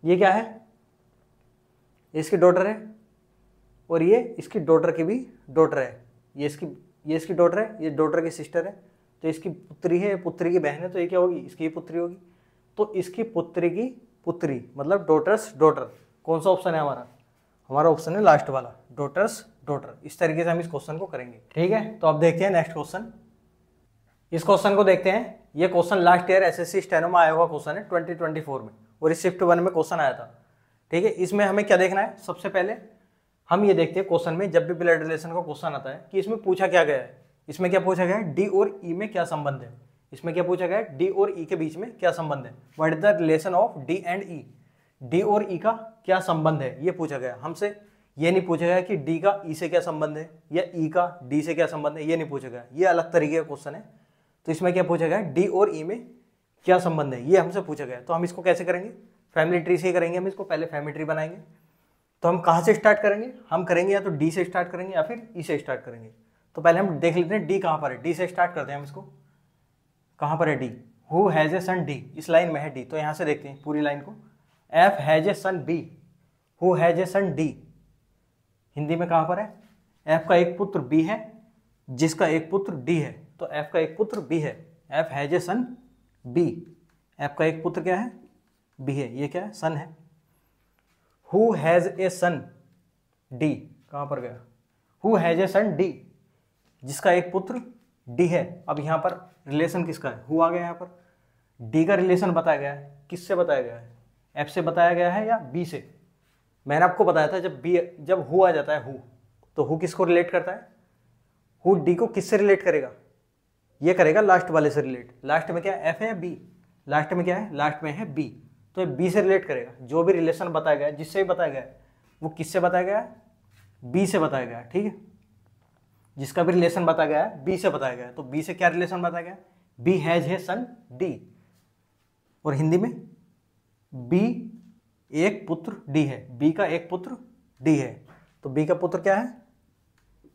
ये क्या है? इसकी डॉटर है और ये इसकी डॉटर की भी डॉटर है। ये इसकी डॉटर है, ये डॉटर की सिस्टर है। तो इसकी पुत्री है, पुत्री की बहन है। तो ये क्या होगी? इसकी पुत्री होगी। तो इसकी पुत्री की पुत्री मतलब डॉटर्स डॉटर। कौन सा ऑप्शन है हमारा? हमारा ऑप्शन है लास्ट वाला, डॉटर्स डॉटर। इस तरीके से हम इस क्वेश्चन को करेंगे। ठीक है, तो अब देखते हैं नेक्स्ट क्वेश्चन। इस क्वेश्चन को देखते हैं। ये question last year SSC steno में आया हुआ क्वेश्चन है 2024 में, और इस शिफ्ट 1 में क्वेश्चन आया था। ठीक है, इसमें हमें क्या देखना है? सबसे पहले हम ये देखते हैं क्वेश्चन में, जब भी ब्लड रिलेशन का क्वेश्चन आता है कि इसमें पूछा क्या गया है। इसमें क्या पूछा गया है? डी और ई में क्या संबंध है। इसमें क्या पूछा गया है? डी और ई के बीच में क्या संबंध है। What is the relation of D and E. D और ई का क्या संबंध है, ये पूछा गया। हमसे ये नहीं पूछा गया कि डी का ई से क्या संबंध है या ई का डी से क्या संबंध है, ये नहीं पूछा गया। ये अलग तरीके का क्वेश्चन है। तो इसमें क्या पूछा गया? डी और ई में क्या संबंध है, ये हमसे पूछा गया। तो हम इसको कैसे करेंगे? फैमिली ट्री से ही करेंगे। हम इसको पहले फैमिली ट्री बनाएंगे। तो हम कहाँ से स्टार्ट करेंगे? हम करेंगे या तो डी से स्टार्ट करेंगे या फिर ई से स्टार्ट करेंगे। तो पहले हम देख लेते हैं डी कहाँ पर है। डी से स्टार्ट करते हैं हम इसको। कहाँ पर है D? Who has a son D. इस लाइन में है डी। तो यहाँ से देखते हैं पूरी लाइन को। F has a son B. Who has a son D. Hindi में कहाँ पर है? एफ का एक पुत्र बी है, जिसका एक पुत्र डी है। तो एफ का एक पुत्र बी है। F has a son B. F का एक पुत्र क्या है? बी है। ये क्या है? सन है। Who has a son D. कहाँ पर गया? Who has a son D, जिसका एक पुत्र डी है। अब यहाँ पर रिलेशन किसका है? हु आ गया। यहाँ पर डी का रिलेशन बताया गया है। किससे बताया गया है? एफ से बताया गया है या बी से? मैंने आपको बताया था जब हु आ जाता है, हु, तो हु किसको रिलेट करता है? हु डी को किससे रिलेट करेगा? ये करेगा लास्ट वाले से रिलेट। लास्ट में क्या है? एफ है या बी? लास्ट में क्या है? लास्ट में है बी। तो बी से रिलेट करेगा। जो भी रिलेशन बताया गया है, जिससे भी बताया गया है, वो किससे बताया गया है? बी से बताया गया है। ठीक है, जिसका भी रिलेशन बताया गया है बी से बताया गया है। तो बी से क्या रिलेशन बताया गया है? B has a son D. और हिंदी में बी एक पुत्र डी है। बी का एक पुत्र डी है। तो बी का पुत्र क्या है?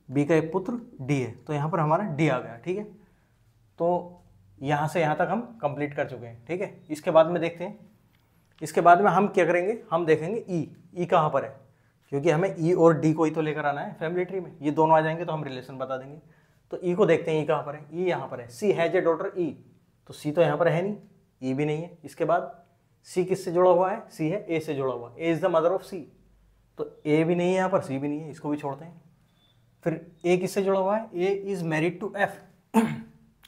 बी का एक पुत्र डी है। तो यहाँ पर हमारा डी आ गया। ठीक है, तो यहाँ से यहाँ तक हम कंप्लीट कर चुके हैं। ठीक है, इसके बाद में देखते हैं। इसके बाद में हम क्या करेंगे? हम देखेंगे ई। ई कहाँ पर है? क्योंकि हमें ई और डी को ही तो लेकर आना है फैमिली ट्री में। ये दोनों आ जाएंगे तो हम रिलेशन बता देंगे। तो ई को देखते हैं। ई कहाँ पर है? ई यहाँ पर है। सी हैज ए डॉटर ई। तो सी तो यहाँ पर है नहीं, ई भी नहीं है। इसके बाद सी किससे जुड़ा हुआ है? सी है ए से जुड़ा हुआ। ए is the mother of C. तो ए भी नहीं है यहाँ पर, सी भी नहीं है, इसको भी छोड़ते हैं। फिर ए किससे जुड़ा हुआ है, A is married to F.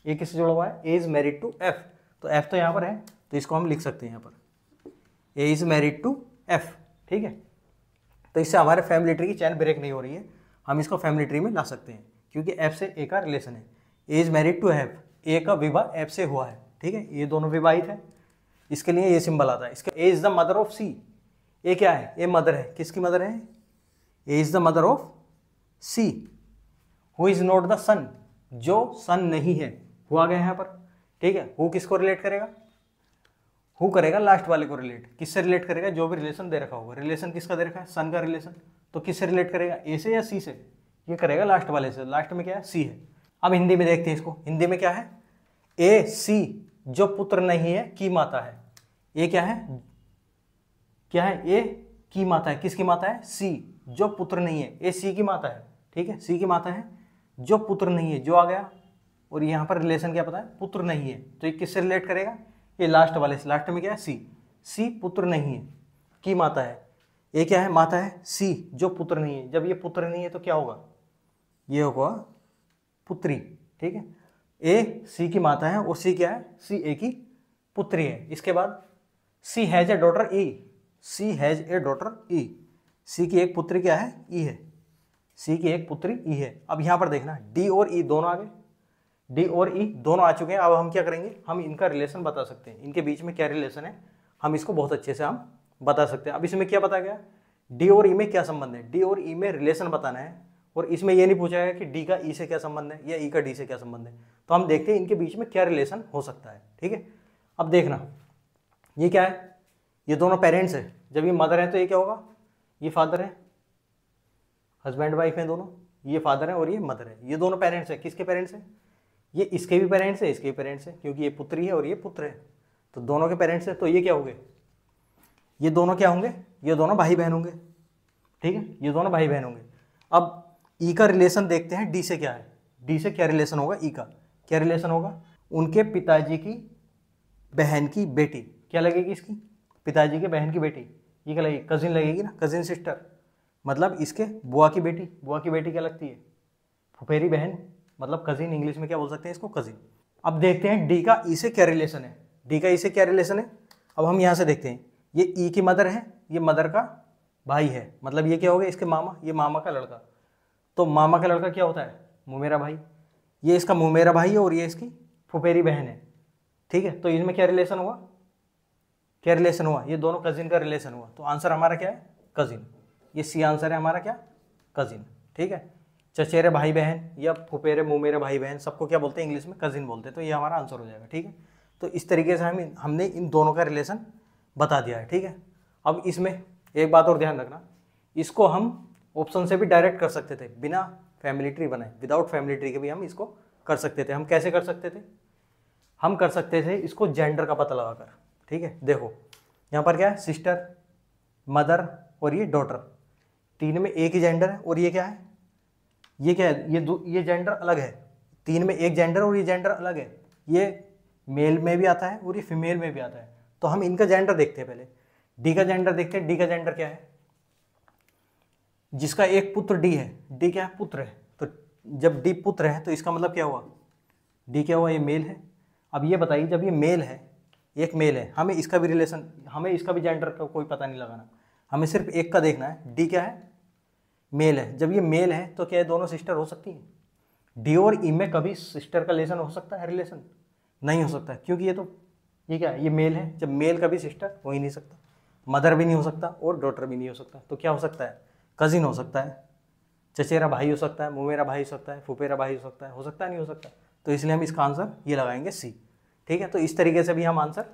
ए किससे जुड़ा हुआ है, A is married to F, तो एफ तो यहाँ पर है, तो इसको हम लिख सकते हैं यहाँ पर ए इज मैरिड टू एफ। ठीक है, तो इससे हमारे फैमिली ट्री की चैन ब्रेक नहीं हो रही है, हम इसको फैमिली ट्री में ला सकते हैं, क्योंकि एफ से ए का रिलेशन है। A is married to F, ए का विवाह एफ से हुआ है। ठीक है, ये दोनों विवाहित है, इसके लिए ये सिंबल आता है। इसके A is the mother of C, A क्या है, ए मदर है, किसकी मदर है, A is the mother of C. Who is not the son, जो सन नहीं है, हु आ गया यहाँ पर। ठीक है, हु किसको रिलेट करेगा, हु करेगा लास्ट वाले को रिलेट। किससे रिलेट करेगा, जो भी रिलेशन दे रखा होगा। रिलेशन किसका दे रखा है, सन का रिलेशन, तो किससे रिलेट करेगा, ए से या सी से, ये करेगा लास्ट वाले से। लास्ट में क्या है, सी है। अब हिंदी में देखते हैं इसको, हिंदी में क्या है, ए सी जो पुत्र नहीं है की माता है। ए क्या है, क्या है, ए की माता है, किसकी माता है, सी जो पुत्र नहीं है, ए सी की माता है। ठीक है, सी की माता है जो पुत्र नहीं है, जो आ गया, और यहाँ पर रिलेशन क्या पता है, पुत्र नहीं है, तो ये किससे रिलेट करेगा, ये लास्ट वाले से। लास्ट में क्या है, सी, सी पुत्र नहीं है की माता है। ए क्या है, माता है, सी जो पुत्र नहीं है। जब ये पुत्र नहीं है तो क्या होगा, ये होगा पुत्री। ठीक है, ए सी की माता है और सी क्या है, सी ए की पुत्री है। इसके बाद C has a daughter E, C has a daughter E, C की एक पुत्री क्या है, ई है, सी की एक पुत्री ई है। अब यहाँ पर देखना डी और ई दोनों आ गए, डी और ई दोनों आ चुके हैं। अब हम क्या करेंगे, हम इनका रिलेशन बता सकते हैं, इनके बीच में क्या रिलेशन है, हम इसको बहुत अच्छे से हम बता सकते हैं। अब इसमें क्या बताया गया, डी और ई में क्या संबंध है, डी और ई में रिलेशन बताना है, और इसमें यह नहीं पूछा गया कि डी का ई से क्या संबंध है या ई का डी से क्या संबंध है। तो हम देखते हैं इनके बीच में क्या रिलेशन हो सकता है। ठीक है, अब देखना ये क्या है, ये दोनों पेरेंट्स है। जब ये मदर है तो ये क्या होगा, ये फादर है, हस्बैंड वाइफ है दोनों, ये फादर है और ये मदर है। ये दोनों पेरेंट्स है, किसके पेरेंट्स है, ये इसके भी पेरेंट्स है, इसके भी पेरेंट्स है, क्योंकि ये पुत्री है और ये पुत्र है, तो दोनों के पेरेंट्स है। तो ये क्या होंगे, ये दोनों क्या होंगे, ये दोनों भाई बहन होंगे। ठीक है, ये दोनों भाई बहन होंगे। अब ई का रिलेशन देखते हैं, डी से क्या है, डी से क्या रिलेशन होगा, ई का क्या रिलेशन होगा, उनके पिताजी की बहन की बेटी, क्या लगेगी इसकी, पिताजी के बहन की बेटी, ये क्या लगेगी, कजिन लगेगी ना, कजिन सिस्टर, मतलब इसके बुआ की बेटी। बुआ की बेटी क्या लगती है, फुफेरी बहन, मतलब कजिन, इंग्लिश में क्या बोल सकते हैं इसको, कजिन। अब देखते हैं डी का ई से क्या रिलेशन है, डी का ई से क्या रिलेशन है। अब हम यहाँ से देखते हैं, ये ई की मदर है, ये मदर का भाई है, मतलब ये क्या हो गया, इसके मामा, ये मामा का लड़का। तो मामा का लड़का क्या होता है, मुमेरा भाई, ये इसका मुमेरा भाई है और ये इसकी फुफेरी बहन है। ठीक है, तो इसमें क्या रिलेशन हुआ, क्या रिलेशन हुआ, ये दोनों कजिन का रिलेशन हुआ। तो आंसर हमारा क्या है, कजिन, ये सी आंसर है हमारा, क्या, कजिन। ठीक है, चचेरे भाई बहन या फुफेरे मुमेरे भाई बहन, सबको क्या बोलते हैं इंग्लिश में, कजिन बोलते हैं। तो ये हमारा आंसर हो जाएगा। ठीक है, तो इस तरीके से हमने इन दोनों का रिलेशन बता दिया है। ठीक है, अब इसमें एक बात और ध्यान रखना, इसको हम ऑप्शन से भी डायरेक्ट कर सकते थे, बिना फैमिली ट्री बनाए, विदाउट फैमिली ट्री के भी हम इसको कर सकते थे। हम कैसे कर सकते थे, हम कर सकते थे इसको जेंडर का पता लगाकर। ठीक है, देखो यहाँ पर क्या है, सिस्टर, मदर और ये डॉटर, तीन में एक ही जेंडर है, और ये क्या है, ये क्या है, ये जेंडर अलग है, तीन में एक जेंडर और ये जेंडर अलग है, ये मेल में भी आता है और ये फीमेल में भी आता है। तो हम इनका जेंडर देखते हैं, पहले डी का जेंडर देखते हैं। डी का जेंडर क्या है, जिसका एक पुत्र डी है, डी क्या है, पुत्र है, तो जब डी पुत्र है तो इसका मतलब क्या हुआ, डी क्या हुआ, ये मेल है। अब ये बताइए, जब ये मेल है, एक मेल है, हमें इसका भी रिलेशन, हमें इसका भी जेंडर का कोई पता नहीं लगाना, हमें सिर्फ एक का देखना है, डी क्या है, मेल है। जब ये मेल है तो क्या ये दोनों सिस्टर हो सकती हैं, डी और ई में कभी सिस्टर का रिलेशन हो सकता है, रिलेशन नहीं हो सकता, क्योंकि ये क्या है, ये मेल है। जब मेल कभी सिस्टर हो ही नहीं सकता, मदर भी नहीं हो सकता और डॉटर भी नहीं हो सकता, तो क्या हो सकता है, कजिन हो सकता है, चचेरा भाई हो सकता है, मुमेरा भाई हो सकता है, फुफेरा भाई हो सकता है नहीं हो सकता। तो इसलिए हम इसका आंसर ये लगाएंगे सी। ठीक है, तो इस तरीके से भी हम आंसर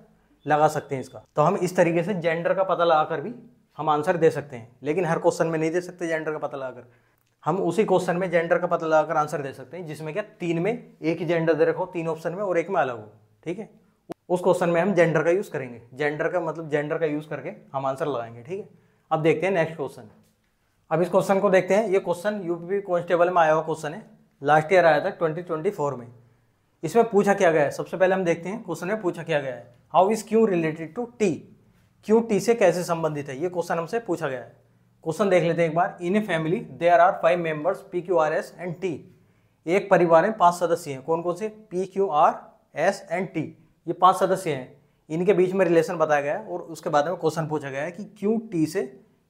लगा सकते हैं इसका। तो हम इस तरीके से जेंडर का पता लगाकर भी हम आंसर दे सकते हैं, लेकिन हर क्वेश्चन में नहीं दे सकते जेंडर का पता लगाकर। हम उसी क्वेश्चन में जेंडर का पता लगाकर आंसर दे सकते हैं जिसमें क्या तीन में एक ही जेंडर दे रखो, तीन ऑप्शन में, और एक में अलग हो। ठीक है, उस क्वेश्चन में हम जेंडर का यूज़ करेंगे, जेंडर का मतलब जेंडर का यूज़ करके हम आंसर लगाएंगे। ठीक है, अब देखते हैं नेक्स्ट क्वेश्चन। अब इस क्वेश्चन को देखते हैं। ये क्वेश्चन यूपी कांस्टेबल में आया हुआ क्वेश्चन है, लास्ट ईयर आया था 2024 में। इसमें पूछा क्या गया है, सबसे पहले हम देखते हैं क्वेश्चन में पूछा क्या गया है, how is Q related to T, Q T से कैसे संबंधित है, ये क्वेश्चन हमसे पूछा गया है। क्वेश्चन देख लेते हैं एक बार। In a family there are 5 members P Q R S and T. एक परिवार में 5 सदस्य हैं। कौन कौन से? P Q R S and T, ये 5 सदस्य हैं। इनके बीच में रिलेशन बताया गया है और उसके बाद में क्वेश्चन पूछा गया है कि क्यू टी से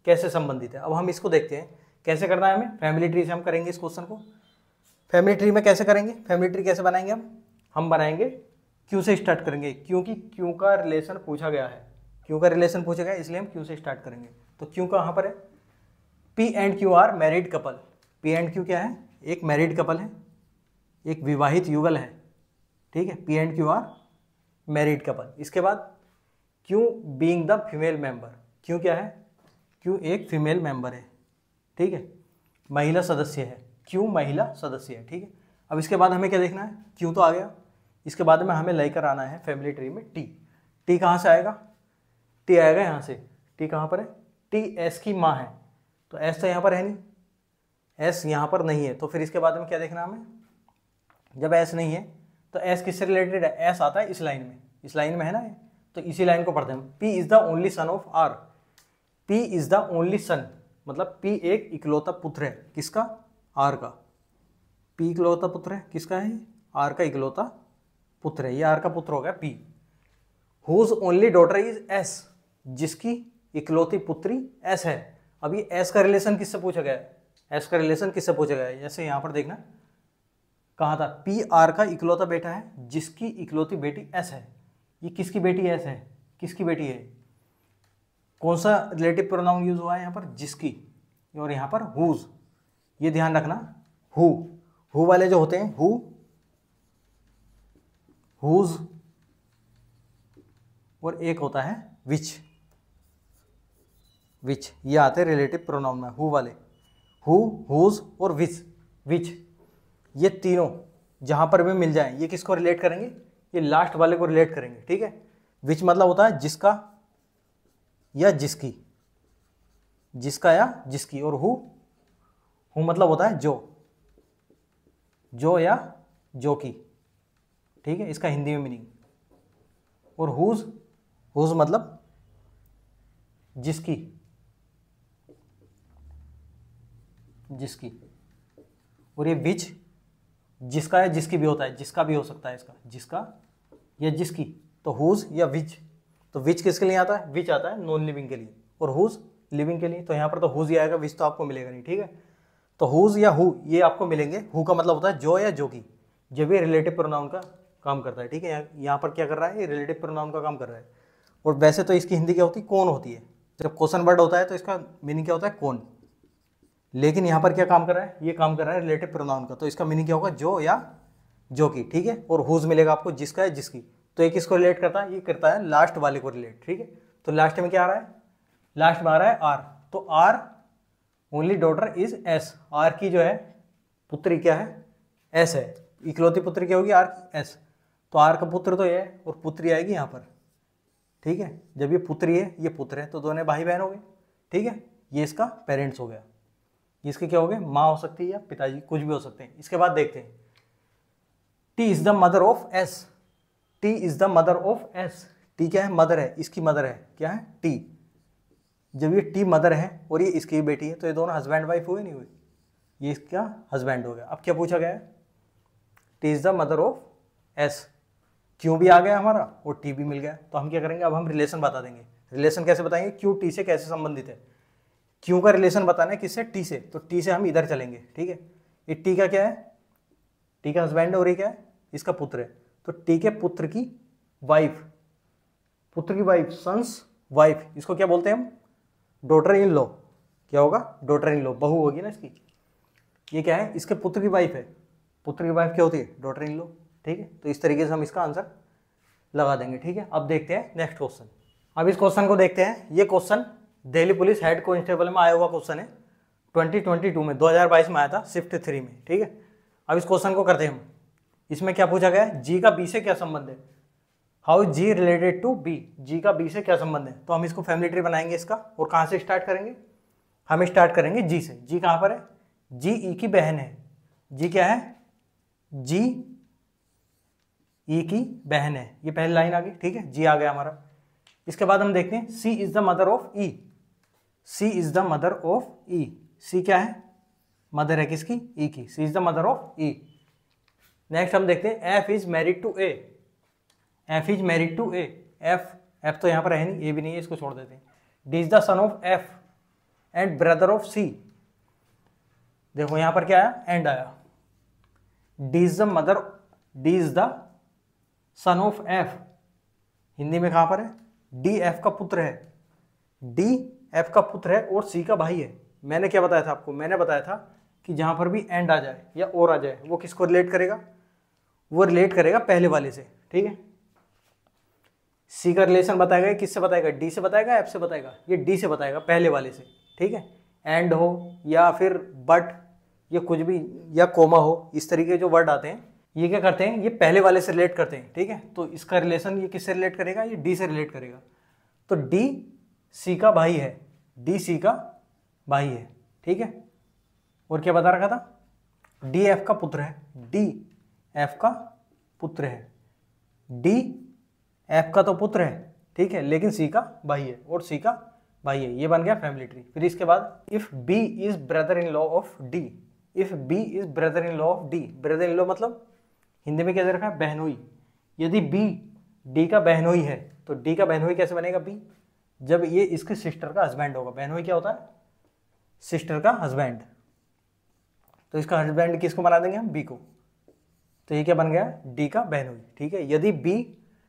कैसे संबंधित है। अब हम इसको देखते हैं कैसे करना है हमें। फैमिली ट्री से हम करेंगे इस क्वेश्चन को। फैमिली ट्री में कैसे करेंगे? फैमिली ट्री कैसे बनाएंगे हम बनाएंगे क्यू से स्टार्ट करेंगे, क्योंकि क्यू का रिलेशन पूछा गया है। क्यू का रिलेशन पूछा गया है इसलिए हम क्यू से स्टार्ट करेंगे। तो क्यू कहाँ पर है? P and Q R married couple. P and Q क्या है? एक मैरिड कपल है, एक विवाहित युगल है, ठीक है। P and Q R married couple. इसके बाद Q being the female member. Q क्या है? क्यू एक फीमेल मेंबर है, ठीक है, महिला सदस्य है। क्यू महिला सदस्य है, ठीक है। अब इसके बाद हमें क्या देखना है? क्यू तो आ गया, इसके बाद में हमें लेकर आना है फैमिली ट्री में टी। टी कहाँ से आएगा? टी आएगा यहाँ से। टी कहाँ पर है? टी एस की माँ है, तो एस तो यहाँ पर है नहीं, एस यहाँ पर नहीं है। तो फिर इसके बाद में क्या देखना हमें? जब एस नहीं है तो एस किससे रिलेटेड है? एस आता है इस लाइन में, इस लाइन में है ना, तो इसी लाइन को पढ़ते हैं। P is the only son of R. P is the only son मतलब पी एक इकलौता पुत्र है। किसका? आर का। पी इकलौता पुत्र है, किसका है? आर का इकलौता पुत्र है, ये आर का पुत्र हो गया P. Whose only daughter is S, जिसकी इकलौती पुत्री एस है। अब ये एस का रिलेशन किससे पूछा गया है? एस का रिलेशन किससे पूछा गया है? जैसे यहाँ पर देखना कहा था पी आर का इकलौता बेटा है जिसकी इकलौती बेटी एस है। ये किसकी बेटी एस है? किसकी बेटी है? कौन सा रिलेटिव प्रोनाउन यूज हुआ है यहाँ पर? जिसकी, और यहाँ पर हुज। ये ध्यान रखना, हु वाले जो होते हैं हु, हुज, और एक होता है विच। विच ये आते हैं रिलेटिव प्रोनाउन में, हु वाले, हु, हुज और विच। ये तीनों जहां पर भी मिल जाएं, ये किसको रिलेट करेंगे? ये लास्ट वाले को रिलेट करेंगे, ठीक है। विच मतलब होता है जिसका या जिसकी, जिसका या जिसकी। और हु मतलब होता है जो या जो की, ठीक है, इसका हिंदी में मीनिंग। और हुज मतलब जिसकी, और ये विच जिसका या जिसकी भी होता है, जिसका भी हो सकता है इसका, जिसका या जिसकी। तो हुज या विच। तो विच किसके लिए आता है? विच आता है नॉन लिविंग के लिए, और हुज लिविंग के लिए। तो यहाँ पर तो हुज ही आएगा, विच तो आपको मिलेगा नहीं, ठीक है। तो हुज या हु ये आपको मिलेंगे। हु का मतलब होता है जो या जो की, जब ये रिलेटिव प्रोनाउन का काम करता है, ठीक है। यहाँ पर क्या कर रहा है? ये रिलेटिव प्रोनाउन का काम कर रहा है। और वैसे तो इसकी हिंदी क्या होती है? कौन होती है। जब क्वेश्चन वर्ड होता है तो इसका मीनिंग क्या होता है? कौन। लेकिन यहाँ पर क्या काम कर रहा है? ये काम कर रहा है रिलेटिव प्रोनाउन का, तो इसका मीनिंग क्या होगा? जो या जो की, ठीक है। और हुज मिलेगा आपको जिसका या जिसकी। तो ये किसको रिलेट करता है? ये करता है लास्ट वाले को रिलेट, ठीक है। तो लास्ट में क्या आ रहा है? लास्ट में आ रहा है आर। तो R only daughter is S. R की जो है पुत्री क्या है? एस है। इकलौती पुत्री क्या होगी? आर की एस। तो आर का पुत्र तो ये है और पुत्री आएगी यहाँ पर, ठीक है। जब ये पुत्री है ये पुत्र है तो दोनों भाई बहन हो गए, ठीक है। ये इसका पेरेंट्स हो गया। इसके क्या हो गए? माँ हो सकती है या पिताजी, कुछ भी हो सकते हैं। इसके बाद देखते हैं T is the mother of S. T is the mother of S. T क्या है? मदर है, इसकी मदर है। क्या है? टी। जब ये टी मदर है और ये इसकी बेटी है तो ये दोनों हस्बैंड वाइफ हुए नहीं हुए? ये इसका हस्बैंड हो गया। अब क्या पूछा गया है? T is the mother of S. क्यों भी आ गया हमारा और टी भी मिल गया। तो हम क्या करेंगे? अब हम रिलेशन बता देंगे। रिलेशन कैसे बताएंगे? क्यू टी से कैसे संबंधित है। क्यू का रिलेशन बताना है किससे? टी से। तो टी से हम इधर चलेंगे, ठीक है। ये टी का क्या है? टी का हस्बैंड है और ये क्या है? इसका पुत्र है। तो टी के पुत्र की वाइफ, पुत्र की वाइफ, सन्स वाइफ, इसको क्या बोलते हैं हम? Daughter in law. क्या होगा? डॉटर इन लॉ, बहू होगी ना इसकी। ये क्या है? इसके पुत्र की वाइफ है। पुत्र की वाइफ क्या होती है? डॉटर इन लॉ, ठीक है। तो इस तरीके से हम इसका आंसर लगा देंगे, ठीक है। अब देखते हैं नेक्स्ट क्वेश्चन। अब इस क्वेश्चन को देखते हैं। ये question Delhi police head constable में आया हुआ क्वेश्चन है, 2022 में, 2022 में आया था, शिफ्ट 3 में, ठीक है। अब इस क्वेश्चन को करते हैं हम। इसमें क्या पूछा गया है? जी का बी से क्या संबंध है? How is G related to B. G का बी से क्या संबंध है? तो हम इसको फैमिली ट्री बनाएंगे इसका। और कहाँ से स्टार्ट करेंगे? हम स्टार्ट करेंगे जी से। जी कहाँ पर है? जी ई की बहन है। जी क्या है? जी ई की बहन है। ये पहली लाइन आ गई, ठीक है। जी आ गया हमारा। इसके बाद हम देखते हैं C is the mother of E. C is the mother of E. C क्या है? मदर है किसकी? ई की। C is the mother of E. Next हम देखते हैं F is married to A. F is married to A. F तो यहाँ पर है नहीं, ए भी नहीं है, इसको छोड़ देते हैं। D is the son of F and brother of C. देखो यहाँ पर क्या आया? एंड आया। D is the mother, D is the son of F. Hindi में कहाँ पर है? डी एफ का पुत्र है, डी एफ का पुत्र है और सी का भाई है। मैंने क्या बताया था आपको? मैंने बताया था कि जहाँ पर भी एंड आ जाए या और आ जाए वो किसको रिलेट करेगा? वो रिलेट करेगा पहले वाले से, ठीक है। सी का रिलेशन बताएगा, किससे बताएगा? डी से बताएगा, एफ से बताएगा? ये डी से बताएगा, पहले वाले से, ठीक है। एंड हो या फिर बट या कुछ भी या कोमा हो, इस तरीके के जो वर्ड आते हैं ये क्या करते हैं? ये पहले वाले से रिलेट करते हैं, ठीक है। तो इसका रिलेशन ये किससे रिलेट करेगा? ये डी से रिलेट करेगा। तो डी सी का भाई है, डी सी का भाई है, ठीक है। और क्या बता रखा था? डी एफ का पुत्र है, डी एफ का पुत्र है। डी एफ का तो पुत्र है, ठीक है, लेकिन सी का भाई है और सी का भाई है। ये बन गया फैमिली ट्री। फिर इसके बाद if B is brother in law of D. If B is brother in law of D. Brother in law मतलब हिंदी में क्या दे रखा है? बहनोई। यदि बी डी का बहनोई है तो डी का बहनोई कैसे बनेगा? बी, जब ये इसके सिस्टर का हस्बैंड होगा। बहनोई क्या होता है? सिस्टर का हस्बैंड। तो इसका हस्बैंड किसको बना देंगे हम? बी को। तो ये क्या बन गया? डी का बहनोई, ठीक है। यदि बी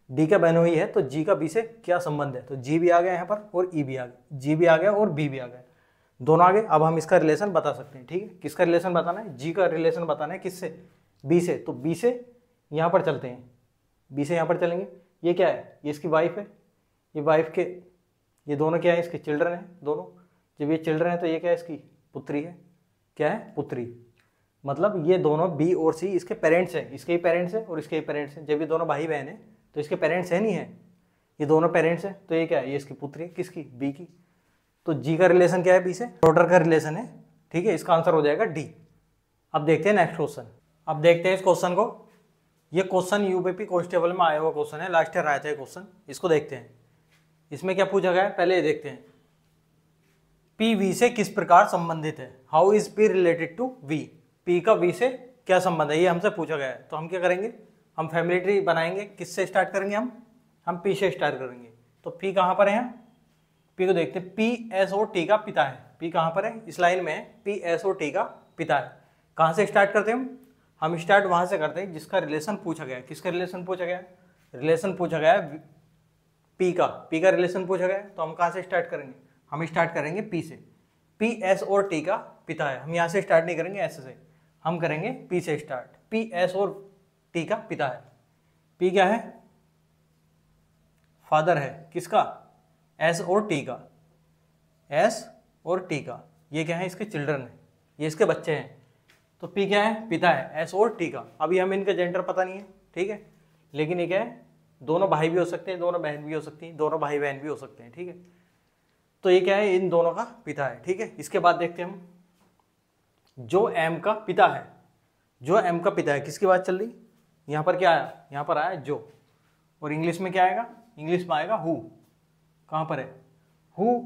डी का बहनोई है तो जी का बी से क्या संबंध है? तो जी भी आ गया यहाँ पर और ई भी आ गया। जी भी आ गया और बी भी आ गया, दोनों आ गए। अब हम इसका रिलेशन बता सकते हैं, ठीक है। किसका रिलेशन बताना है? जी का रिलेशन बताना है किससे? बी से। तो बी से यहाँ पर चलते हैं, बी से यहाँ पर चलेंगे। ये क्या है? ये इसकी वाइफ है, ये वाइफ के, ये दोनों क्या है? इसके चिल्ड्रन है दोनों। जब ये चिल्ड्रन है तो ये क्या है? इसकी पुत्री है। क्या है? पुत्री। मतलब ये दोनों बी और सी इसके पेरेंट्स हैं, इसके ही पेरेंट्स हैं और इसके ही पेरेंट्स हैं। जब ये दोनों भाई बहन हैं तो इसके पेरेंट्स है नहीं है? ये दोनों पेरेंट्स हैं। तो ये क्या है? ये इसकी पुत्री है, किसकी? बी की। तो जी का रिलेशन क्या है? बी से। डॉटर का रिलेशन है, ठीक है। इसका आंसर हो जाएगा डी। अब देखते हैं नेक्स्ट क्वेश्चन। अब देखते हैं इस क्वेश्चन को। ये क्वेश्चन यूपीपी कांस्टेबल में आया हुआ क्वेश्चन है, लास्ट ईयर आया था ये क्वेश्चन। इसको देखते हैं इसमें क्या पूछा गया है, पहले ये देखते हैं। पी वी से किस प्रकार संबंधित है? How is P related to V? P का वी से क्या संबंध है, ये हमसे पूछा गया है। तो हम क्या करेंगे? हम फैमिली ट्री बनाएंगे। किससे स्टार्ट करेंगे? हम पी से स्टार्ट करेंगे। तो पी कहाँ पर है? पी को देखते हैं। पी एस ओ टी का पिता है। पी कहाँ पर है? इस लाइन में है। पी एस ओ टी का पिता है। कहाँ से स्टार्ट करते हैं हम स्टार्ट वहाँ से करते हैं जिसका रिलेशन पूछा गया है। किसका रिलेशन पूछा गया है? रिलेशन पूछा गया है पी का। पी का रिलेशन पूछा गया है तो हम कहाँ से स्टार्ट करेंगे? हम स्टार्ट करेंगे पी से। पी एस और टी का पिता है। हम यहाँ से स्टार्ट नहीं करेंगे ऐसे से, हम करेंगे पी से स्टार्ट। पी एस और टी का पिता है। पी क्या है? फादर है। किसका? एस और टी का। एस और टी का ये क्या है? इसके चिल्ड्रन है, ये इसके बच्चे हैं। तो पी क्या है? पिता है, एस और टी का। अभी हमें इनका जेंडर पता नहीं है, ठीक है, लेकिन ये क्या है? दोनों भाई भी हो सकते हैं, दोनों बहन भी हो सकती हैं, दोनों भाई बहन भी हो सकते हैं, ठीक है। तो ये क्या है? इन दोनों का पिता है, ठीक है। इसके बाद देखते हैं हम जो एम का पिता है। जो एम का पिता है, किसकी बात चल रही? यहाँ पर क्या आया? यहाँ पर आया जो, और इंग्लिश में क्या आएगा? इंग्लिश में आएगा हु। कहाँ पर है? Who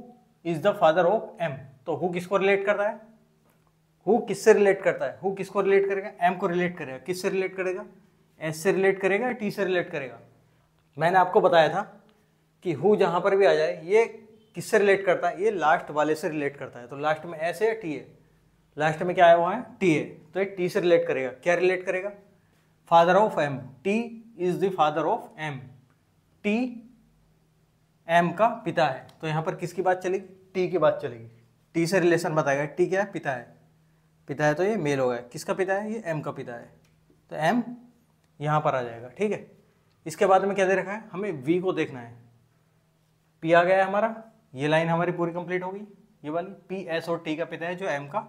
is the father of M. तो हु किसको रिलेट करता है? हु किससे रिलेट करता है? हु किसको रिलेट करेगा? एम को रिलेट करेगा। किससे रिलेट करेगा? एस से रिलेट करेगा या टी से रिलेट करेगा? मैंने आपको बताया था कि हु जहाँ पर भी आ जाए ये किससे रिलेट करता है? ये लास्ट वाले से रिलेट करता है। तो लास्ट में एस है या टी है? लास्ट में क्या आया हुआ है? टी है। तो ये टी से रिलेट करेगा। क्या रिलेट करेगा? Father of M. T is the father of M. T M का पिता है। तो यहाँ पर किसकी बात चलेगी? टी की बात चलेगी। टी से रिलेशन बताएगा। टी क्या है? पिता है। पिता है तो ये मेल हो गया। किसका पिता है? ये एम का पिता है। तो एम यहाँ पर आ जाएगा, ठीक है। इसके बाद में क्या दे रखा है? हमें वी को देखना है। पी आ गया है हमारा, ये लाइन हमारी पूरी कंप्लीट हो गई, ये वाली। पी एस और टी का पिता है जो एम का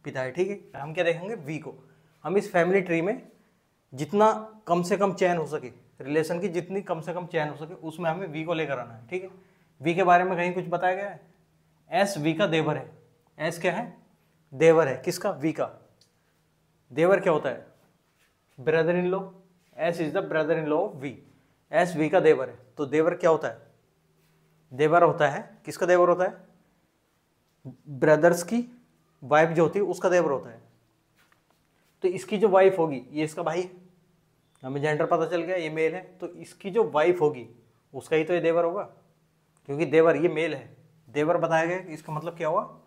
पिता है, ठीक है। हम क्या देखेंगे? वी को। हम इस फैमिली ट्री में जितना कम से कम चैन हो सके, रिलेशन की जितनी कम से कम चैन हो सके, उसमें हमें वी को लेकर आना है, ठीक है। वी के बारे में कहीं कुछ बताया गया है? एस वी का देवर है। एस क्या है? देवर है। किसका? वी का। देवर क्या होता है? Brother in law. S is the brother in law of V. S V का देवर है। तो देवर क्या होता है? देवर होता है, किसका देवर होता है? ब्रदर्स की वाइफ जो होती है उसका देवर होता है। तो इसकी जो वाइफ होगी ये इसका भाई है, हमें जेंडर पता चल गया, ये मेल है, तो इसकी जो वाइफ होगी उसका ही तो ये देवर होगा, क्योंकि देवर ये मेल है, देवर बताया गया, इसका मतलब क्या हुआ,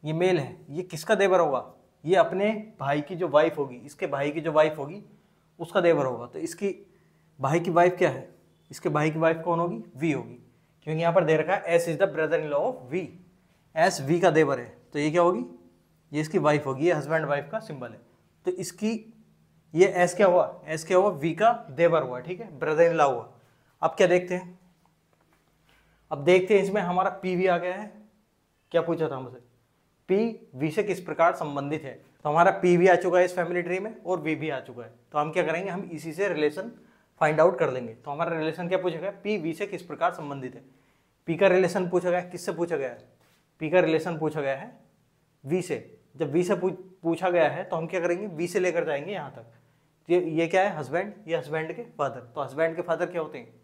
ये मेल है। ये किसका देवर होगा, ये अपने भाई की जो वाइफ होगी, इसके भाई की जो वाइफ होगी उसका देवर होगा। तो इसकी भाई की वाइफ क्या है, इसके भाई की वाइफ कौन होगी, वी होगी, क्योंकि यहाँ पर दे रखा है S is the brother in law of V, S V का देवर है, तो ये क्या होगी, ये इसकी वाइफ होगी, ये हस्बैंड वाइफ का सिंबल है। तो इसकी ये एस क्या हुआ, एस क्या हुआ, वी का देवर हुआ, ठीक है, ब्रदर इन लॉ हुआ। अब क्या देखते हैं, अब देखते हैं इसमें हमारा पी वी आ गया है, क्या पूछा था हमसे, पी वी से किस प्रकार संबंधित है, तो हमारा पी भी आ चुका है इस फैमिली ट्री में और वी भी आ चुका है। तो हम क्या करेंगे, हम इसी से रिलेशन फाइंड आउट कर लेंगे। तो हमारा रिलेशन क्या पूछा गया, पी वी से किस प्रकार संबंधित है। पी का रिलेशन पूछा गया, किससे पूछा गया है, पी का रिलेशन पूछा गया है वी से। जब वी से पूछा गया है तो हम क्या करेंगे, वी से लेकर जाएंगे यहाँ तक। ये क्या है, हस्बैंड, ये हस्बैंड के फादर, तो हस्बैंड के फादर क्या होते हैं,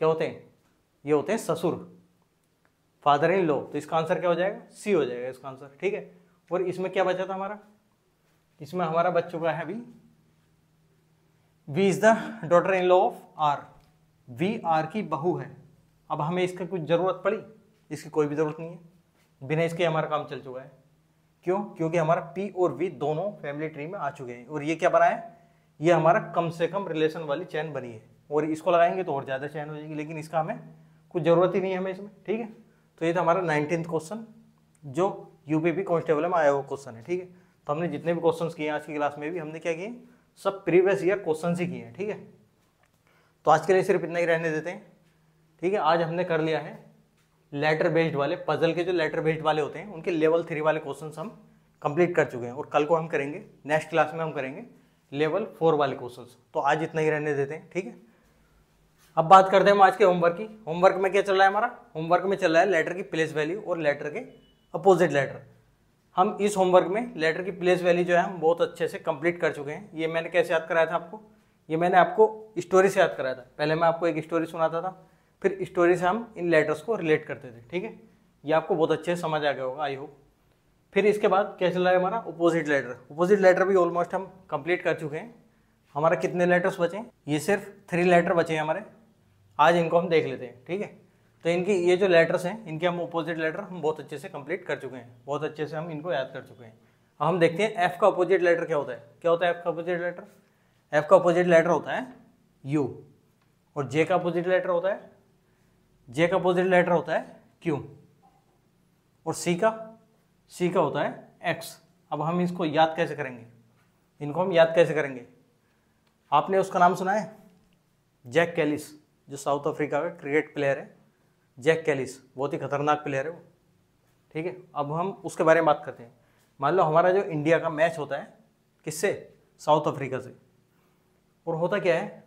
क्या होते हैं, ये होते हैं ससुर, फादर इन लॉ। तो इसका आंसर क्या हो जाएगा, सी हो जाएगा इसका आंसर, ठीक है। और इसमें क्या बचा था हमारा, इसमें हमारा बच चुका है अभी, V is the daughter in law of R, V R की बहू है। अब हमें इसका कुछ जरूरत पड़ी, इसकी कोई भी जरूरत नहीं है, बिना इसके हमारा काम चल चुका है। क्यों, क्योंकि हमारा पी और वी दोनों फैमिली ट्री में आ चुके हैं। और ये क्या बना है, ये हमारा कम से कम रिलेशन वाली चैन बनी है, और इसको लगाएंगे तो और ज़्यादा चैन हो जाएगी, लेकिन इसका हमें कुछ ज़रूरत ही नहीं है हमें इसमें, ठीक है। तो ये था हमारा 19th क्वेश्चन, जो यूपीपी कांस्टेबल में आया हुआ क्वेश्चन है, ठीक है। तो हमने जितने भी क्वेश्चन किए आज की क्लास में भी हमने क्या किए, सब प्रीवियस ईयर क्वेश्चन ही किए हैं, ठीक है। तो आज के लिए सिर्फ इतना ही रहने देते हैं, ठीक है। आज हमने कर लिया है लेटर बेस्ड वाले पजल के, जो लेटर बेस्ड वाले होते हैं उनके लेवल 3 वाले क्वेश्चन हम कंप्लीट कर चुके हैं, और कल को हम करेंगे, नेक्स्ट क्लास में हम करेंगे लेवल 4 वाले क्वेश्चन। तो आज इतना ही रहने देते हैं, ठीक है। अब बात करते हैं हम आज के होमवर्क की। होमवर्क में क्या चल रहा है हमारा, होमवर्क में चल रहा है लेटर की प्लेस वैल्यू और लेटर के अपोजिट लेटर। हम इस होमवर्क में लेटर की प्लेस वैल्यू जो है हम बहुत अच्छे से कंप्लीट कर चुके हैं। ये मैंने कैसे याद कराया था आपको, ये मैंने आपको स्टोरी से याद कराया था। पहले मैं आपको एक स्टोरी सुनाता था, फिर स्टोरी से हम इन लेटर्स को रिलेट करते थे, ठीक है। ये आपको बहुत अच्छे से समझ आ गया होगा, आई होप। फिर इसके बाद क्या चल रहा है हमारा अपोजिट लेटर। अपोजिट लेटर भी ऑलमोस्ट हम कंप्लीट कर चुके हैं। हमारा कितने लेटर्स बचे हैं, ये सिर्फ 3 लेटर बचे हैं हमारे। आज इनको हम देख लेते हैं, ठीक है। तो इनकी ये जो लेटर्स हैं, इनके हम अपोजिट लेटर हम बहुत अच्छे से कंप्लीट कर चुके हैं, बहुत अच्छे से हम इनको याद कर चुके हैं। अब हम देखते हैं एफ का अपोजिट लेटर क्या होता है। क्या होता है एफ का अपोजिट लेटर, एफ का अपोजिट लेटर होता है यू, और जे का अपोजिट लेटर होता है, जे का अपोजिट लेटर होता है क्यू, और सी का होता है एक्स। अब हम इसको याद कैसे करेंगे, इनको हम याद कैसे करेंगे। आपने उसका नाम सुना है, जैक कैलिस, जो साउथ अफ्रीका का क्रिकेट प्लेयर है, जैक कैलिस, बहुत ही खतरनाक प्लेयर है वो, ठीक है। अब हम उसके बारे में बात करते हैं। मान लो हमारा जो इंडिया का मैच होता है किससे, साउथ अफ्रीका से, और होता क्या है,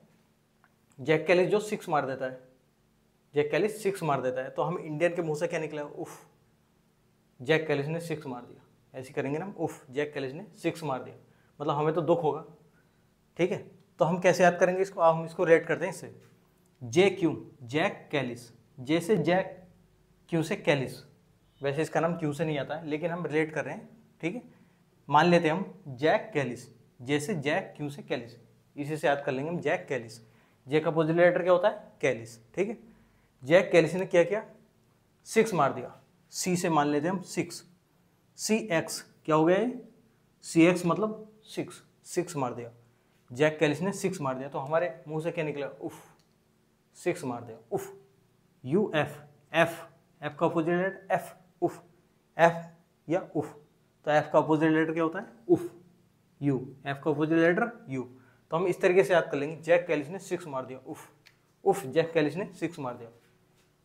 जैक कैलिस जो 6 मार देता है, जैक कैलिस 6 मार देता है, तो हम इंडियन के मुंह से क्या निकला, उफ, जैक कैलिस ने 6 मार दिया, ऐसे करेंगे ना, उफ जैक कैलिस ने 6 मार दिया, मतलब हमें तो दुख होगा, ठीक है। तो हम कैसे याद करेंगे इसको, हम इसको रेट करते हैं इससे, जे क्यू, जैक कैलिस, जे से जैक, क्यू से कैलिस। वैसे इसका नाम क्यू से नहीं आता है, लेकिन हम रिलेट कर रहे हैं, ठीक है। मान लेते हैं हम जैक कैलिस, जे से जैक, क्यू से कैलिस, इसी से याद कर लेंगे हम जैक कैलिस। जे का अपोजिट लेटर क्या होता है, कैलिस, ठीक है। जैक कैलिस ने क्या किया, 6 मार दिया, सी से मान लेते हैं हम 6, सी एक्स क्या हो गया ये, सी एक्स मतलब 6 मार दिया, जैक कैलिस ने 6 मार दिया, तो हमारे मुंह से क्या निकला, उफ, 6 मार दिया, उफ। यू एफ, एफ का अपोजिट लेटर एफ, उफ, एफ या उफ, तो एफ का अपोजिट लेटर क्या होता है, उफ, यू, एफ का अपोजिट लेटर यू। तो हम इस तरीके से याद कर लेंगे, जैक कैलिस ने 6 मार दिया, उफ, उफ जैक कैलिस ने 6 मार दिया,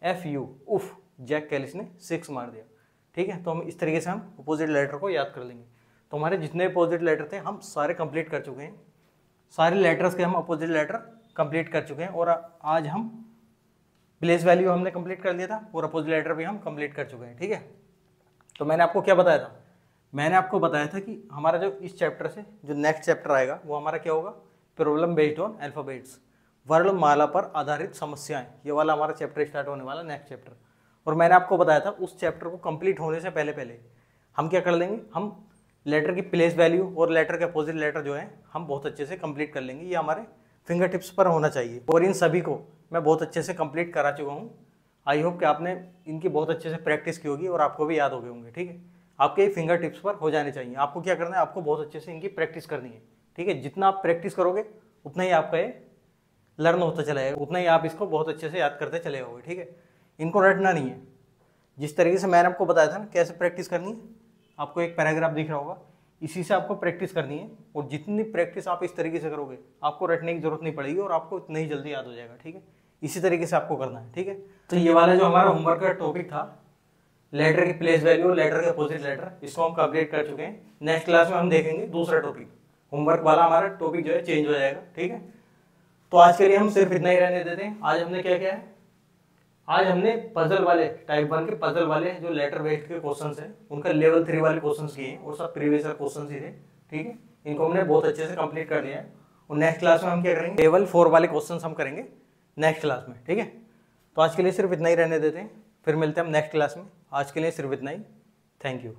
एफ यू, उफ जैक कैलिस ने 6 मार दिया, ठीक है। तो हम इस तरीके से हम अपोजिट लेटर को याद कर लेंगे। तो हमारे जितने अपोजिट लेटर थे हम सारे कंप्लीट कर चुके हैं, सारे लेटर्स के हम अपोजिट लेटर कंप्लीट कर चुके हैं, और आज हम प्लेस वैल्यू हमने कंप्लीट कर लिया था, और अपोजिट लेटर भी हम कंप्लीट कर चुके हैं, ठीक है। तो मैंने आपको क्या बताया था, मैंने आपको बताया था कि हमारा जो इस चैप्टर से जो नेक्स्ट चैप्टर आएगा वो हमारा क्या होगा, प्रॉब्लम बेस्ड ऑन अल्फाबेट्स, वर्णमाला पर आधारित समस्याएं, ये वाला हमारा चैप्टर स्टार्ट होने वाला नेक्स्ट चैप्टर। और मैंने आपको बताया था उस चैप्टर को कंप्लीट होने से पहले पहले हम क्या कर लेंगे, हम लेटर की प्लेस वैल्यू और लेटर के अपोजिट लेटर जो है हम बहुत अच्छे से कंप्लीट कर लेंगे। ये हमारे फिंगर टिप्स पर होना चाहिए और इन सभी को मैं बहुत अच्छे से कंप्लीट करा चुका हूँ। आई होप कि आपने इनकी बहुत अच्छे से प्रैक्टिस की होगी और आपको भी याद हो गए होंगे। ठीक है, आपके फिंगर टिप्स पर हो जाने चाहिए। आपको क्या करना है, आपको बहुत अच्छे से इनकी प्रैक्टिस करनी है। ठीक है, जितना आप प्रैक्टिस करोगे उतना ही आपका ये लर्न होता चला जाएगा, उतना ही आप इसको बहुत अच्छे से याद करते चले जाओगे। ठीक है, इनको रटना नहीं है। जिस तरीके से मैंने आपको बताया था ना कैसे प्रैक्टिस करनी है, आपको एक पैराग्राफ दिख रहा होगा, इसी से आपको प्रैक्टिस करनी है। और जितनी प्रैक्टिस आप इस तरीके से करोगे आपको रटने की जरूरत नहीं पड़ेगी और आपको इतना ही जल्दी याद हो जाएगा। ठीक है, इसी तरीके से आपको करना है। ठीक है, तो ये वाला जो हमारा होमवर्क का टॉपिक था, लेटर की प्लेस वैल्यू, लेटर के अपोजिट लेटर, इसको हम कंप्लीट कर चुके हैं। नेक्स्ट क्लास में हम देखेंगे दूसरा टॉपिक। होमवर्क वाला हमारा टॉपिक जो है चेंज हो जाएगा। ठीक है, तो आज के लिए हम सिर्फ इतना ही रहने देते हैं। आज हमने क्या किया है, आज हमने पजल वाले टाइप 1 के पजल वाले जो लेटर बेस्ड के क्वेश्चंस हैं उनका लेवल 3 वाले क्वेश्चंस किए हैं और सब प्रीवियस ईयर क्वेश्चंस ही थे। ठीक है, इनको हमने बहुत अच्छे से कंप्लीट कर लिया है और नेक्स्ट क्लास में हम क्या करेंगे, लेवल 4 वाले क्वेश्चंस हम करेंगे नेक्स्ट क्लास में। ठीक है, तो आज के लिए सिर्फ इतना ही रहने देते हैं, फिर मिलते हैं हम नेक्स्ट क्लास में। आज के लिए सिर्फ इतना ही। Thank you.